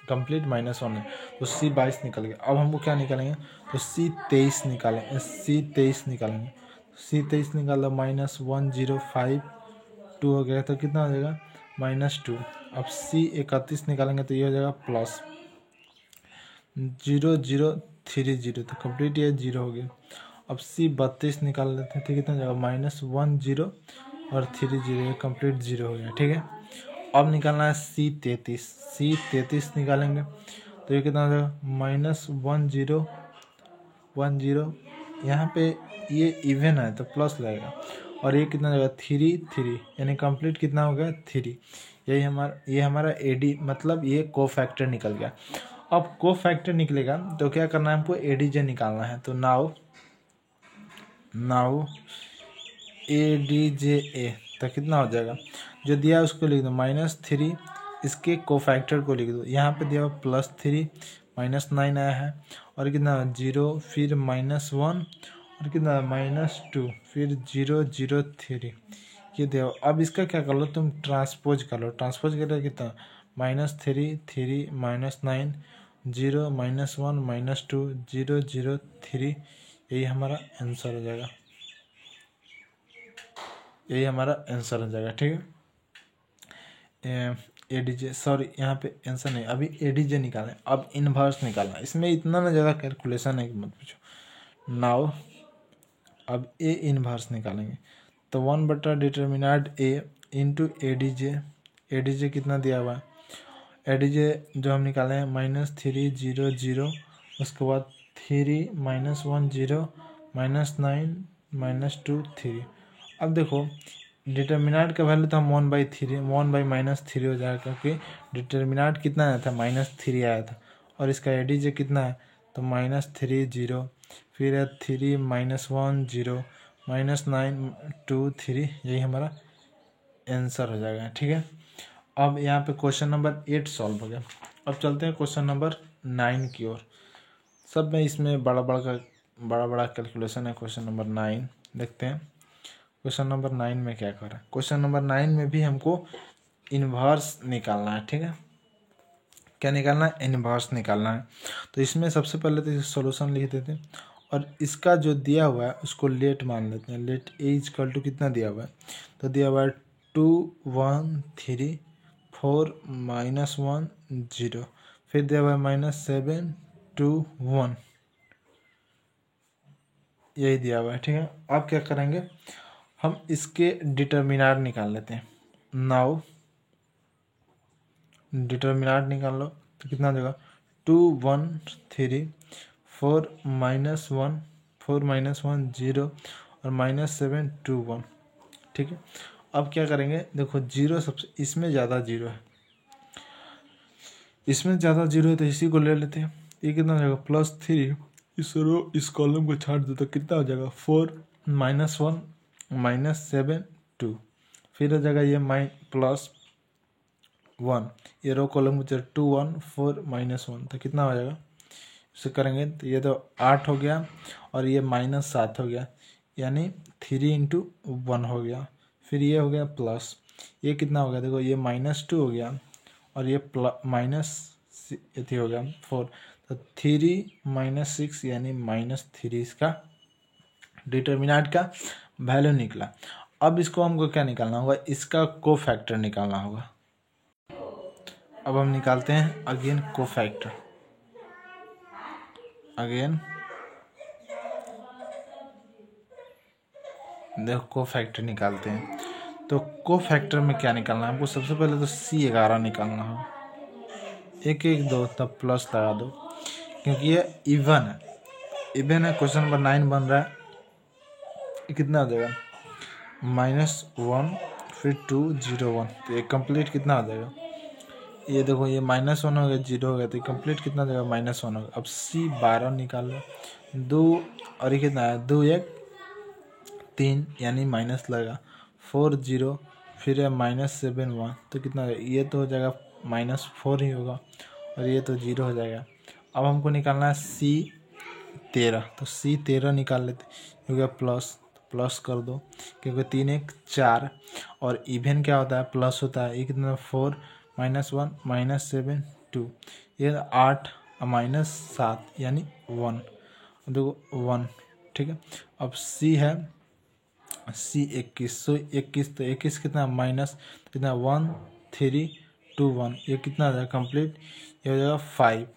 कंप्लीट -1 है, तो C22 निकल गया। अब हमको क्या निकालेंगे, तो C23 निकालेंगे, C23 निकालो, -1 0 5 2 हो गया, तो कितना हो जाएगा -2। अब C31 निकालेंगे तो ये हो जाएगा प्लस 0 0 3 0, तो कंप्लीट ये 0 हो गया। अब C32 निकाल लेते हैं, तो कितना हो जाएगा -1 0 और 3 0, कंप्लीट 0 हो गया। ठीक है, अब निकालना है C33 निकालेंगे तो ये कितना हो जाएगा -1 0 1 0, यहाँ पे ये इवन है तो प्लस लगेगा, और ये कितना हो जाएगा 3 3, यानी कंप्लीट कितना हो गया 3। ये हमारा एडी मतलब ये कोफैक्टर निकल गया। अब कोफैक्टर निकलेगा तो क्या करना है हमको, एडीजे निकालना है। तो नाउ ADJA तो कितना हो जाएगा, जो दिया है उसको लिख दो -3, इसके कोफैक्टर को लिख दो। यहाँ पे दिया हुआ +3 -9 आया है, और कितना 0 फिर -1 और कितना -2 फिर 0 0 3 ये दिया। अब इसका क्या कर लो तुम, ट्रांसपोज कर लो। ट्रांसपोज करें कितना -3 3 -9 0 -1 -2 0 0 3, यही हमारा आंसर हो जाएगा। यही हमारा आंसर हो जाएगा। ठीक है, एडीजे सॉरी यहाँ पे आंसर नहीं, अभी एडीजे निकालें। अब इन्वर्स निकालना, इसमें इतना ना ज़्यादा कैलकुलेशन है कि मत पूछो। नाउ अब ए इन्वर्स निकालेंगे, तो 1/डिटर्मिनेंट ए इंटू एडीजे कितना दिया हुआ है, एडीजे जो हम निकाले हैं -3 0 0, उसके बाद 3 -1 0 -9 -2 3। अब देखो डिटर्मिनेंट का वैल्यू तो हम 1/3 हो जाएगा, क्योंकि डिटर्मिनेंट कितना आया था -3 आया था, और इसका एडीजे कितना है तो -3 0 फिर है 3 -1 0 -9 2 3, यही हमारा आंसर हो जाएगा। ठीक है, अब यहाँ पे क्वेश्चन नंबर 8 सॉल्व हो गया। अब चलते हैं क्वेश्चन नंबर 9 की ओर। सब में इसमें बड़ा कैलकुलेशन है। क्वेश्चन नंबर 9 देखते हैं। क्वेश्चन नंबर 9 में क्या कर रहा है, क्वेश्चन नंबर 9 में भी हमको इन्वर्स निकालना है। ठीक है, क्या निकालना है, इन्वर्स निकालना है। तो इसमें सबसे पहले तो सॉल्यूशन लिख देते हैं, और इसका जो दिया हुआ है उसको लेट मान लेते हैं। लेट ए इक्वल टू कितना दिया हुआ है, तो दिया हुआ है 2 1 3 4 -1 0, फिर दिया हुआ है -7 2 1, यही दिया हुआ है। ठीक है, अब क्या करेंगे, हम इसके डिटर्मिनेंट निकाल लेते हैं। नाउ डिटर्मिनेंट निकाल लो, तो कितना देगा 2 1 3 4 -1 0 और -7 2 1। ठीक है, अब क्या करेंगे, देखो जीरो सबसे इसमें ज़्यादा जीरो है, तो इसी को ले लेते हैं। ये कितना हो जाएगा +3, इस कॉलम को छाट दो तो कितना हो जाएगा 4 -1 -7 2, फिर हो जाएगा ये +1, ये रो कॉलम को 2 1 4 -1, तो कितना हो जाएगा, इसे करेंगे तो ये तो 8 हो गया, और ये -7 हो गया, यानी 3 × 1 हो गया। फिर ये हो गया प्लस, ये कितना हो गया, देखो ये -2 हो गया, और ये ये हो गया 4, तो 3 -6 यानी -3 इसका डिटर्मिनेंट का वैल्यू निकला। अब इसको हमको क्या निकालना होगा, इसका कोफैक्टर निकालना होगा। अब हम निकालते हैं अगेन कोफैक्टर। देखो कोफैक्टर निकालते हैं, तो कोफैक्टर में क्या निकालना है हमको, सबसे पहले तो C11 निकालना हो। 1 1 2 तब प्लस लगा दो, क्योंकि ये इवन है। क्वेश्चन नंबर 9 बन रहा है, ये कितना हो जाएगा -1 फिर 2 0 1, तो ये कंप्लीट कितना हो जाएगा, ये देखो ये -1 हो गया 0 हो गया, तो कंप्लीट कितना देगा -1 हो गया। अब C12 निकाल लो, 2 और ये कितना है 2 1 3, यानी माइनस लगेगा 4 0 फिर है -7 1, तो कितना है, ये तो हो जाएगा -4 ही होगा, और ये तो 0 हो जाएगा। अब हमको निकालना है C13, तो C13 निकाल लेते, हो गया प्लस कर दो, क्योंकि 3 1 4, और इवन क्या होता है प्लस होता है। ये कितना 4 -1 -7 2, ये 8 -7 यानी 1, देखो 1। ठीक है, अब C है C21, तो 21 कितना माइनस कितना 1 3 2 1, ये कितना आ जाएगा कंप्लीट, ये हो जाएगा 5,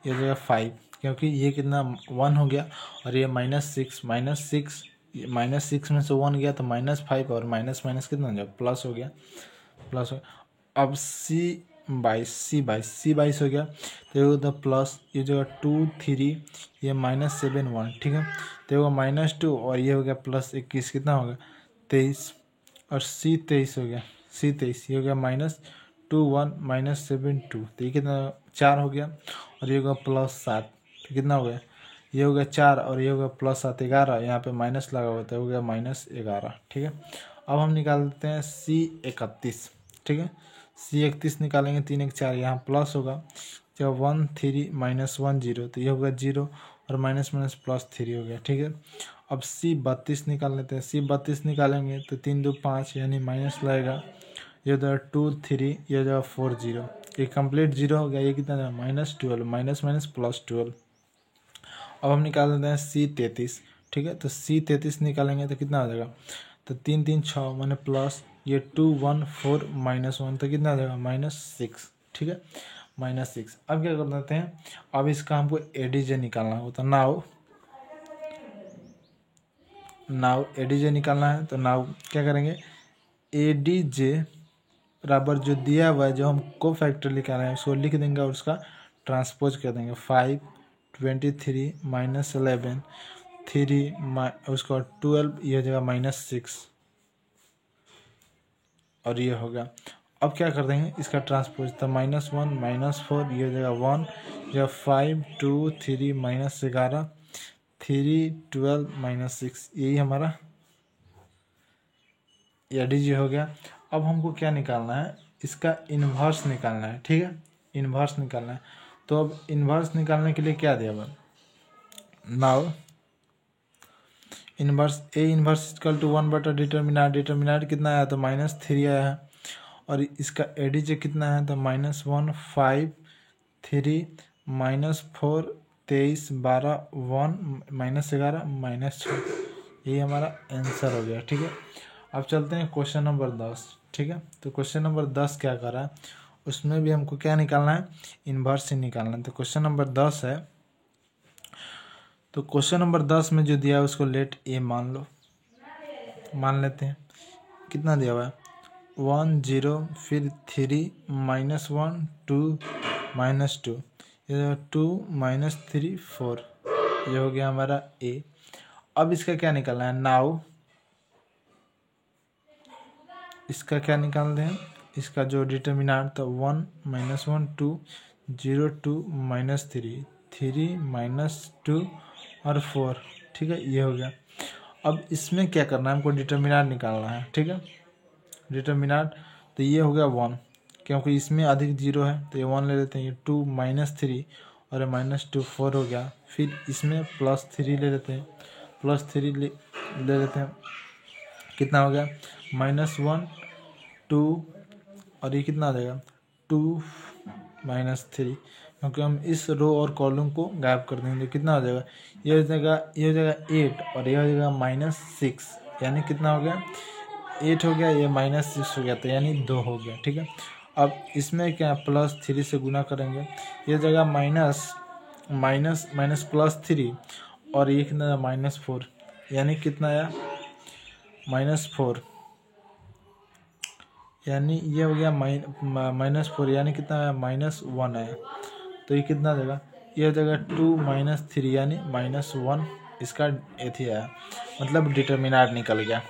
ये हो जाएगा 5, क्योंकि ये कितना 1 हो गया, और ये -6 में से 1 गया तो -5, और माइनस कितना हो जाएगा प्लस हो गया, अब C22 हो गया, तो ये होता प्लस, ये जो 2 3, ये -7 1। ठीक है, तो ये -2, और ये हो गया +21, कितना हो गया 23 और सी 23 हो गया, सी 23 ये हो गया -21 -7 2, तो ये कितना 4 हो गया। और ये होगा +7, तो कितना हो गया, ये हो गया 4 और ये हो गया +7 11, यहाँ पे माइनस लगा हुआ था, हो गया -11। ठीक है, अब हम निकालते हैं C31। ठीक है, C31 निकालेंगे, 3 1 4 यहाँ प्लस होगा, जब 1 3 -1 0, तो ये होगा 0 और माइनस माइनस +3 हो गया। ठीक है, अब C32 निकाल लेते हैं। C32 निकालेंगे तो 3 2 5 यानी माइनस लगेगा, ये हो जाएगा 2 3, ये हो जाएगा 4 0, ये कंप्लीट 0 हो गया। ये कितना है -12, माइनस माइनस +12। अब हम निकाल लेते हैं C33। ठीक है, तो C33 निकालेंगे तो कितना हो जाएगा, तो 3 3 6 माने प्लस, ये 2 1 4 -1, तो कितना आ जाएगा -6। ठीक है, -6। अब क्या कर देते हैं, अब इसका हमको एडीजे निकालना हो, तो नाउ एडीजे निकालना है। तो नाउ क्या करेंगे, एडीजे बराबर जो दिया हुआ है, जो हम को फैक्टर निकाल रहे हैं उसको लिख देंगे और उसका ट्रांसपोज कर देंगे। 5 23 -11 3 उसका 12, ये हो जाएगा -6 और ये होगा। अब क्या कर देंगे, इसका ट्रांसपोज, तो -1 -4, ये हो जाएगा 1, या 5 2 3 -11 3 12 -6, यही हमारा एडीजे हो गया। अब हमको क्या निकालना है, इसका इन्वर्स निकालना है। ठीक है, इन्वर्स निकालना है। तो अब इन्वर्स निकालने के लिए क्या दिया हुआ, now inverse A inverse equal to 1 बटा डिटर्मिनेंट कितना आया, तो -3 आया है। और इसका एडीजे कितना है, तो -1 5 3 -4 23 12 1 -11 -6, ये हमारा आंसर हो गया। ठीक है, अब चलते हैं क्वेश्चन नंबर 10। ठीक है, तो क्वेश्चन नंबर 10 क्या कर रहा है, उसमें भी हमको क्या निकालना है, इन्वर्स ही निकालना है। तो क्वेश्चन नंबर 10 है, तो क्वेश्चन नंबर 10 में जो दिया है उसको लेट ए मान लो, मान लेते हैं। कितना दिया हुआ है, 1 0 फिर 3 -1 2 -2, ये 2 -3 4, ये हो गया हमारा ए। अब इसका क्या निकालना है, नाउ इसका क्या निकालते हैं, इसका जो डिटर्मिनेंट था 1 -1 2 0 2 -3 3 -2 और 4। ठीक है, ये हो गया। अब इसमें क्या करना है, हमको डिटर्मिनेंट निकालना है। ठीक है, डिटर्मिनेंट, तो ये हो गया 1, क्योंकि इसमें अधिक 0 है तो ये 1 ले लेते हैं, ये 2 -3 और ये -2 4 हो गया। फिर इसमें +3 ले लेते हैं, +3 ले लेते हैं, कितना हो गया -1 2 और ये कितना आ जाएगा 2 -3, क्योंकि हम इस रो और कॉलम को गायब कर देंगे तो कितना हो जाएगा, ये हो जाएगा 8 और ये हो जाएगा -6, यानी कितना हो गया 8 हो गया, ये -6 हो गया, तो यानी 2 हो गया। ठीक है, अब इसमें क्या +3 से गुना करेंगे, ये जगह +3 और ये कितना -4, यानी कितना आया -4, यानी ये हो गया -4, यानी कितना आया -1 आया, तो ये कितना देगा, ये हो जाएगा 2 -3 यानी -1, इसका एथी आया, मतलब डिटर्मिनेंट निकल गया।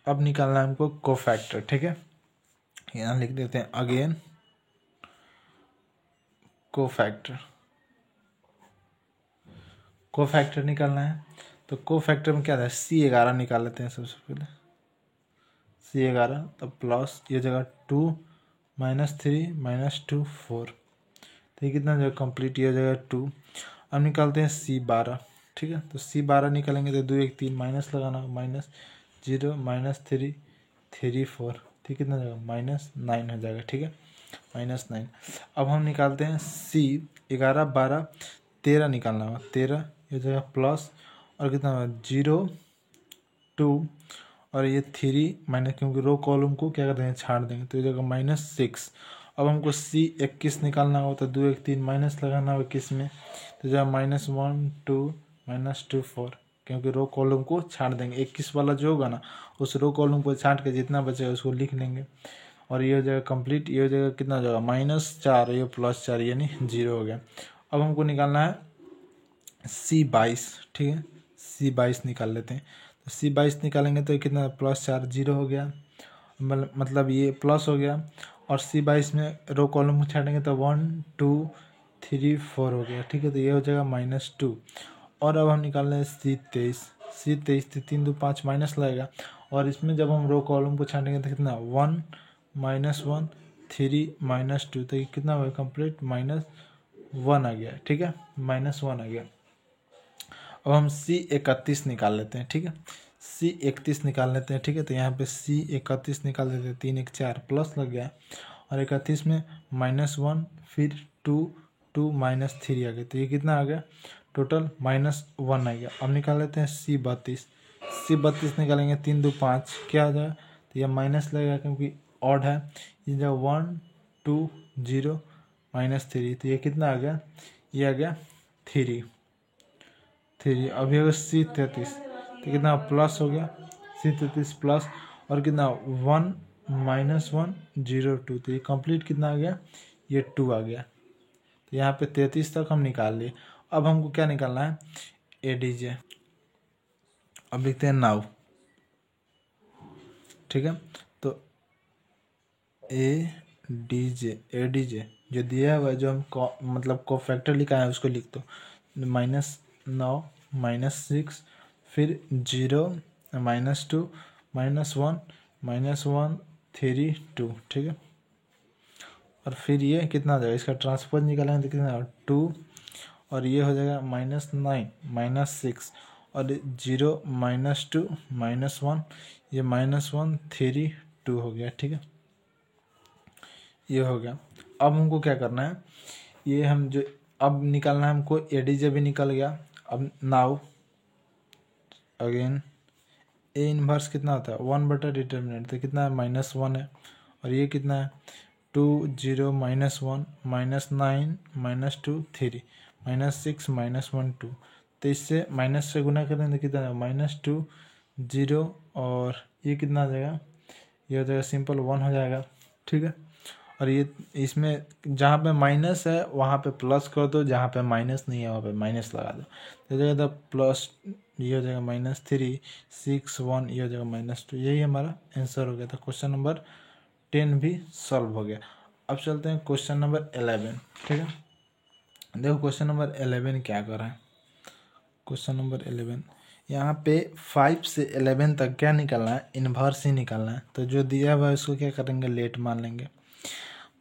अब निकालना है हमको कोफैक्टर। ठीक है, यहाँ लिख देते हैं अगेन कोफैक्टर निकालना है। तो कोफैक्टर में क्या था, C11 निकाल लेते हैं सबसे पहले, C11, तो प्लस ये जगह 2 -3 -2 4, तो ये कितना जगह कंप्लीट, ये जगह 2। अब निकालते हैं C12। ठीक है, तो C12 निकालेंगे तो 2 1 3 माइनस लगाना, -0 -3 3 4, ठीक, कितना जाएगा -9 हो जाएगा। ठीक है, -9। अब हम निकालते हैं C11 12 13 निकालना होगा, 13 ये जगह प्लस और कितना होगा 0 2 और ये 3 माइनस, क्योंकि रो कॉलम को क्या कर देंगे छाड़ देंगे, तो ये जगह -6। अब हमको C21 निकालना होगा, तो 2 1 3 माइनस लगाना होगा 21 में, तो जगह -1 2 -2 4, क्योंकि रो कॉलम को छाड़ देंगे। 21 वाला जो होगा ना उस रो कॉलम को छाट के जितना बचेगा उसको लिख लेंगे, और ये हो जाएगा कंप्लीट। ये हो जाएगा कितना हो जाएगा -4, ये +4 यानी 0 हो गया। अब हमको निकालना है C22। ठीक है, C22 निकाल लेते हैं। तो C22 निकालेंगे तो ये कितना +4 0 हो गया, मतलब ये प्लस हो गया। और C22 में रो कॉलम को छाटेंगे तो 1 2 3 4 हो गया, ठीक है। तो ये हो जाएगा -2। और अब हम निकाल रहे हैं C23 तो 3 2 5 माइनस लगेगा। और इसमें जब हम रो कॉलम को छाटेंगे तो कितना 1 -1 3 -2, तो ये कितना हुआ कंप्लीट -1 आ गया, ठीक है, -1 आ गया। अब हम C31 निकाल लेते हैं, ठीक है, C31 निकाल लेते हैं, ठीक है। तो यहाँ पे C31 निकाल देते हैं, 3 1 4 प्लस लग गया। और 31 में -1 फिर 2 2 -3 आ गया, तो ये कितना आ गया टोटल -1 आ गया। अब निकाल लेते हैं C32 निकालेंगे 3 2 5 क्या आ जाएगा, तो ये माइनस लगेगा क्योंकि ऑड है। ये जो 1 2 0 -3, तो ये कितना आ गया, ये आ गया 3। अभी अगर C33 तो कितना प्लस हो गया, C33 प्लस और कितना 1 -1 0 2, तो ये कंप्लीट कितना आ गया, ये 2 आ गया। तो यहाँ पे 33 तक हम निकाल लिए। अब हमको क्या निकालना है, ADJ। अब लिखते हैं नाउ, ठीक है। तो ADJ जो दिया हुआ है, जो हम मतलब कोफैक्टर लिखा है उसको लिख दो, -9 -6 फिर 0 -2 -1 -1 3 2, ठीक है। और फिर ये कितना हो जाएगा, इसका ट्रांसपोज निकालेंगे तो कितना 2, और ये हो जाएगा -9 -6 और 0 -2 -1, ये -1 3 2 हो गया, ठीक है, ये हो गया। अब हमको क्या करना है, ये हम जो अब निकालना है हमको, ADJ भी निकल गया। अब नाउ अगेन A इनवर्स कितना होता है 1/डिटर्मिनेंट, तो कितना है -1 है। और ये कितना है 2 0 -1 -9 -2 3 -6 -1 2, तो इससे माइनस से गुना करें तो कितना है -2 0, और ये कितना आ जाएगा, ये हो जाएगा सिंपल 1 हो जाएगा, ठीक है। और ये इसमें जहाँ पे माइनस है वहाँ पे प्लस कर दो, जहाँ पे माइनस नहीं है वहाँ पे माइनस लगा दो, तो जाएगा प्लस, ये हो जाएगा -3 6 1, ये हो जाएगा -2। यही हमारा आंसर हो गया था। क्वेश्चन नंबर 10 भी सॉल्व हो गया। अब चलते हैं क्वेश्चन नंबर 11, ठीक है। देखो क्वेश्चन नंबर 11 क्या कर रहा है। क्वेश्चन नंबर 11 यहाँ पे 5 से 11 तक क्या निकालना है, इन्वर्स ही निकालना है। तो जो दिया हुआ है उसको क्या करेंगे, लेट मान लेंगे।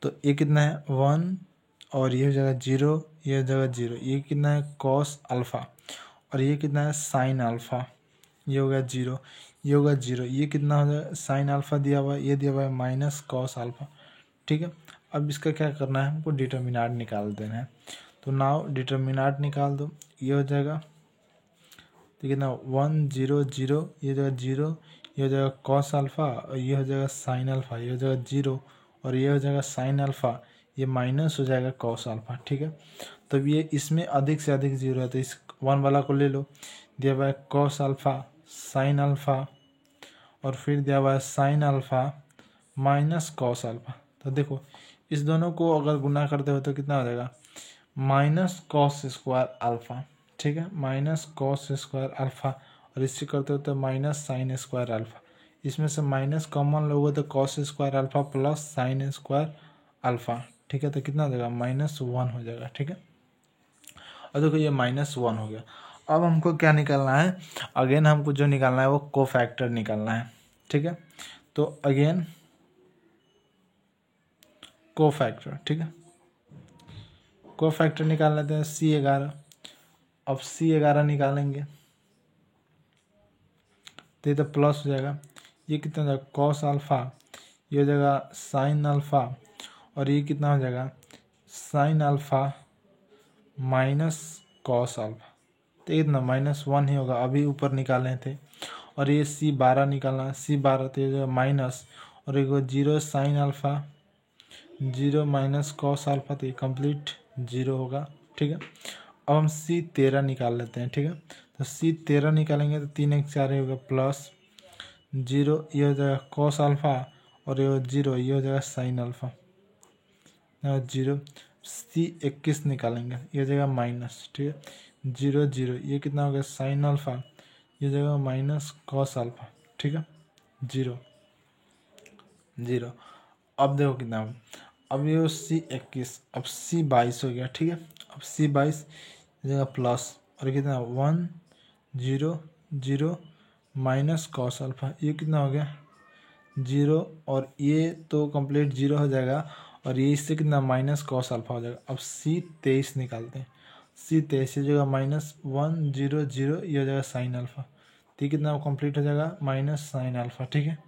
तो ये कितना है 1, और ये हो जाएगा 0, ये हो जाएगा 0, ये कितना है कॉस अल्फ़ा, और ये कितना है साइन अल्फ़ा, ये हो गया 0, ये होगा 0, ये कितना हो जाएगा साइन अल्फ़ा दिया हुआ है, ये दिया हुआ है माइनस कॉस अल्फ़ा, ठीक है। अब इसका क्या करना है, हमको डिटर्मिनेंट निकाल देना है। तो नाउ डिटर्मिनेंट निकाल दो, ये हो जाएगा तो कितना 1 0 0, ये हो जाएगा 0, ये हो जाएगा कॉस अल्फ़ा, और ये हो जाएगा साइन अल्फ़ा, ये हो जाएगा 0, और ये हो जाएगा साइन अल्फ़ा, ये माइनस हो जाएगा कॉस अल्फ़ा, ठीक है। तब ये इसमें अधिक से अधिक 0 है तो इस 1 वाला को ले लो, दिया हुआ है कॉस अल्फ़ा साइन अल्फ़ा, और फिर दिया हुआ है sine alpha minus cos alpha. तो देखो इस दोनों को अगर गुना करते हो तो कितना हो जाएगा माइनस कॉस स्क्वायर अल्फ़ा, ठीक है, माइनस कॉस स्क्वायर अल्फ़ा, और इससे करते हो तो माइनस साइन स्क्वायर अल्फ़ा। इसमें से माइनस कॉमन लोगे तो cos square alpha plus sine square alpha, ठीक है। तो कितना हो जाएगा -1 हो जाएगा, ठीक है। और देखो ये -1 हो गया। अब हमको क्या निकालना है, अगेन हमको जो निकालना है वो कोफैक्टर निकालना है, ठीक है। तो अगेन कोफैक्टर, ठीक है, कोफैक्टर निकाल लेते हैं C11। अब C11 निकालेंगे तो ये तो प्लस हो जाएगा, ये कितना हो जाएगा कॉस अल्फ़ा, ये हो जाएगा साइन अल्फ़ा, और ये कितना हो जाएगा sine alpha minus cos alpha, तो ये कितना -1 ही होगा, अभी ऊपर निकाले थे। और ये C12 निकालना, C12 तो ये जो माइनस, और एक 0 sine alpha 0 minus cos alpha, तो ये कंप्लीट 0 होगा, ठीक है। अब हम C13 निकाल लेते हैं, ठीक है। तो C13 निकालेंगे तो 3 1 4 होगा प्लस 0, ये हो जाएगा कॉस अल्फ़ा, और ये 0, ये हो जाएगा साइन अल्फ़ा 0। C21 निकालेंगे, ये हो जाएगा माइनस, ठीक है, 0 0, ये कितना हो गया साइन अल्फ़ा ये जगह माइनस कॉस अल्फा, ठीक है, 0 0। अब देखो कितना, अब ये C21, अब C22 हो गया, ठीक है। अब C22 जगह प्लस और कितना 1 0 0 माइनस कॉस अल्फा, ये कितना हो गया 0, और ये तो कंप्लीट 0 हो जाएगा, और ये इससे कितना माइनस कॉस अल्फा हो जाएगा। अब C23 निकालते हैं, C23 की जगह माइनस 1 0 0, ये हो जाएगा साइन अल्फा, तो ये कितना कंप्लीट हो जाएगा माइनस साइन अल्फा, ठीक है,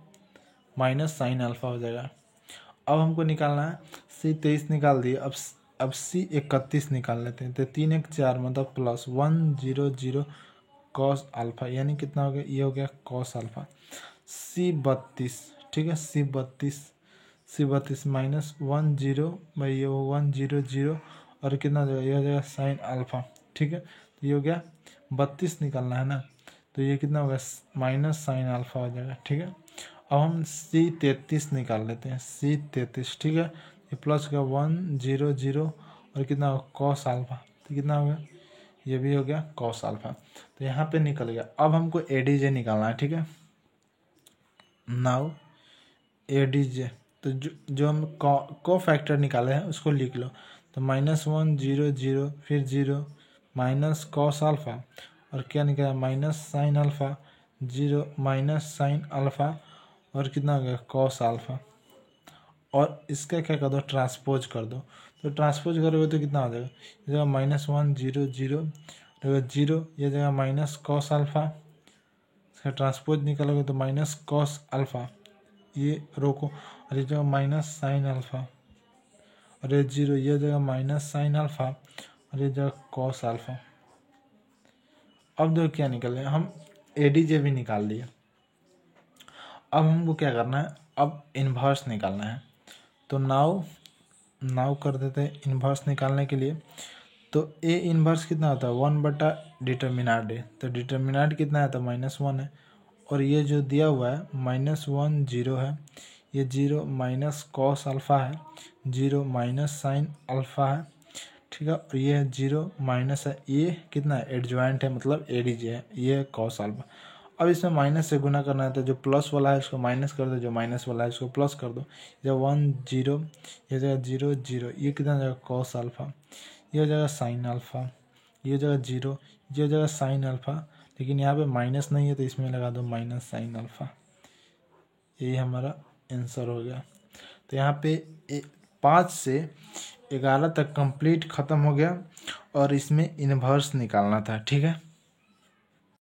माइनस साइन अल्फा हो जाएगा। अब हमको निकालना है C23 निकाल दिए, अब C31 निकाल लेते हैं, तो 3 1 4 मतलब प्लस 1 0 0 कॉस अल्फा, यानी कितना हो गया, ये हो गया कॉस अल्फा। C32, ठीक है, C32 माइनस 1 0 भाई, ये 1 0 0, और कितना हो जाएगा, ये हो जाएगा साइन अल्फा, ठीक है। तो ये हो गया 32 निकालना है ना, तो ये कितना होगा माइनस साइन अल्फा हो जाएगा, ठीक है। अब हम C33 निकाल लेते हैं, C33, ठीक है, ये प्लस का 1 0 0, और कितना होगा कॉस अल्फा, तो कितना हो गया, ये भी हो गया कॉस अल्फा, तो यहाँ पे निकल गया। अब हमको ADJ निकालना है, ठीक है। नाउ ADJ, तो जो हम को फैक्टर निकाले हैं उसको लिख लो, तो माइनस 1 0 0 फिर 0 माइनस कॉस अल्फा, और क्या निकला minus sine alpha, 0 minus sine alpha, और कितना हो गया कॉस अल्फा, और इसका क्या कर दो ट्रांसपोज कर दो, तो ट्रांसपोज करोगे तो कितना हो जाएगा, ये जगह माइनस 1 0 0 0, ये जगह माइनस कॉस अल्फा, इसका ट्रांसपोज निकालोगे तो माइनस कॉस अल्फा, ये रोको, और ये जगह माइनस साइन अल्फा, और ये 0, ये जगह माइनस साइन अल्फा, और ये जगह कॉस अल्फा। अब देखो क्या निकल रहा है, हम ADJ भी निकाल लिए। अब हमको क्या करना है, अब इन्वर्स निकालना है, तो नाउ कर देते हैं इन्वर्स निकालने के लिए। तो A इन्वर्स कितना होता है 1 बटा डिटर्मिनाट A, तो डिटर्मिनाट कितना है तो -1 है, और ये जो दिया हुआ है -1 0 है, ये 0 माइनस कॉस अल्फा है, 0 माइनस साइन अल्फा है, ठीक है, और ये 0 माइनस है, ये कितना है एडजॉइंट है, मतलब ADJ है, ये कॉस अल्फा। अब इसमें माइनस से गुना करना है, तो जो प्लस वाला है उसको माइनस कर दो, जो माइनस वाला है उसको प्लस कर दो, जब 1 0, ये जगह 0 0, ये कितना हो जाएगा कॉस अल्फा, ये हो जाएगा साइन अल्फा, ये हो जाएगा 0, ये हो जाएगा साइन अल्फा, लेकिन यहाँ पे माइनस नहीं है तो इसमें लगा दो माइनस साइन अल्फा, यही हमारा आंसर हो गया। तो यहाँ पे 5 से 11 तक कंप्लीट ख़त्म हो गया, और इसमें इन्वर्स निकालना था, ठीक है।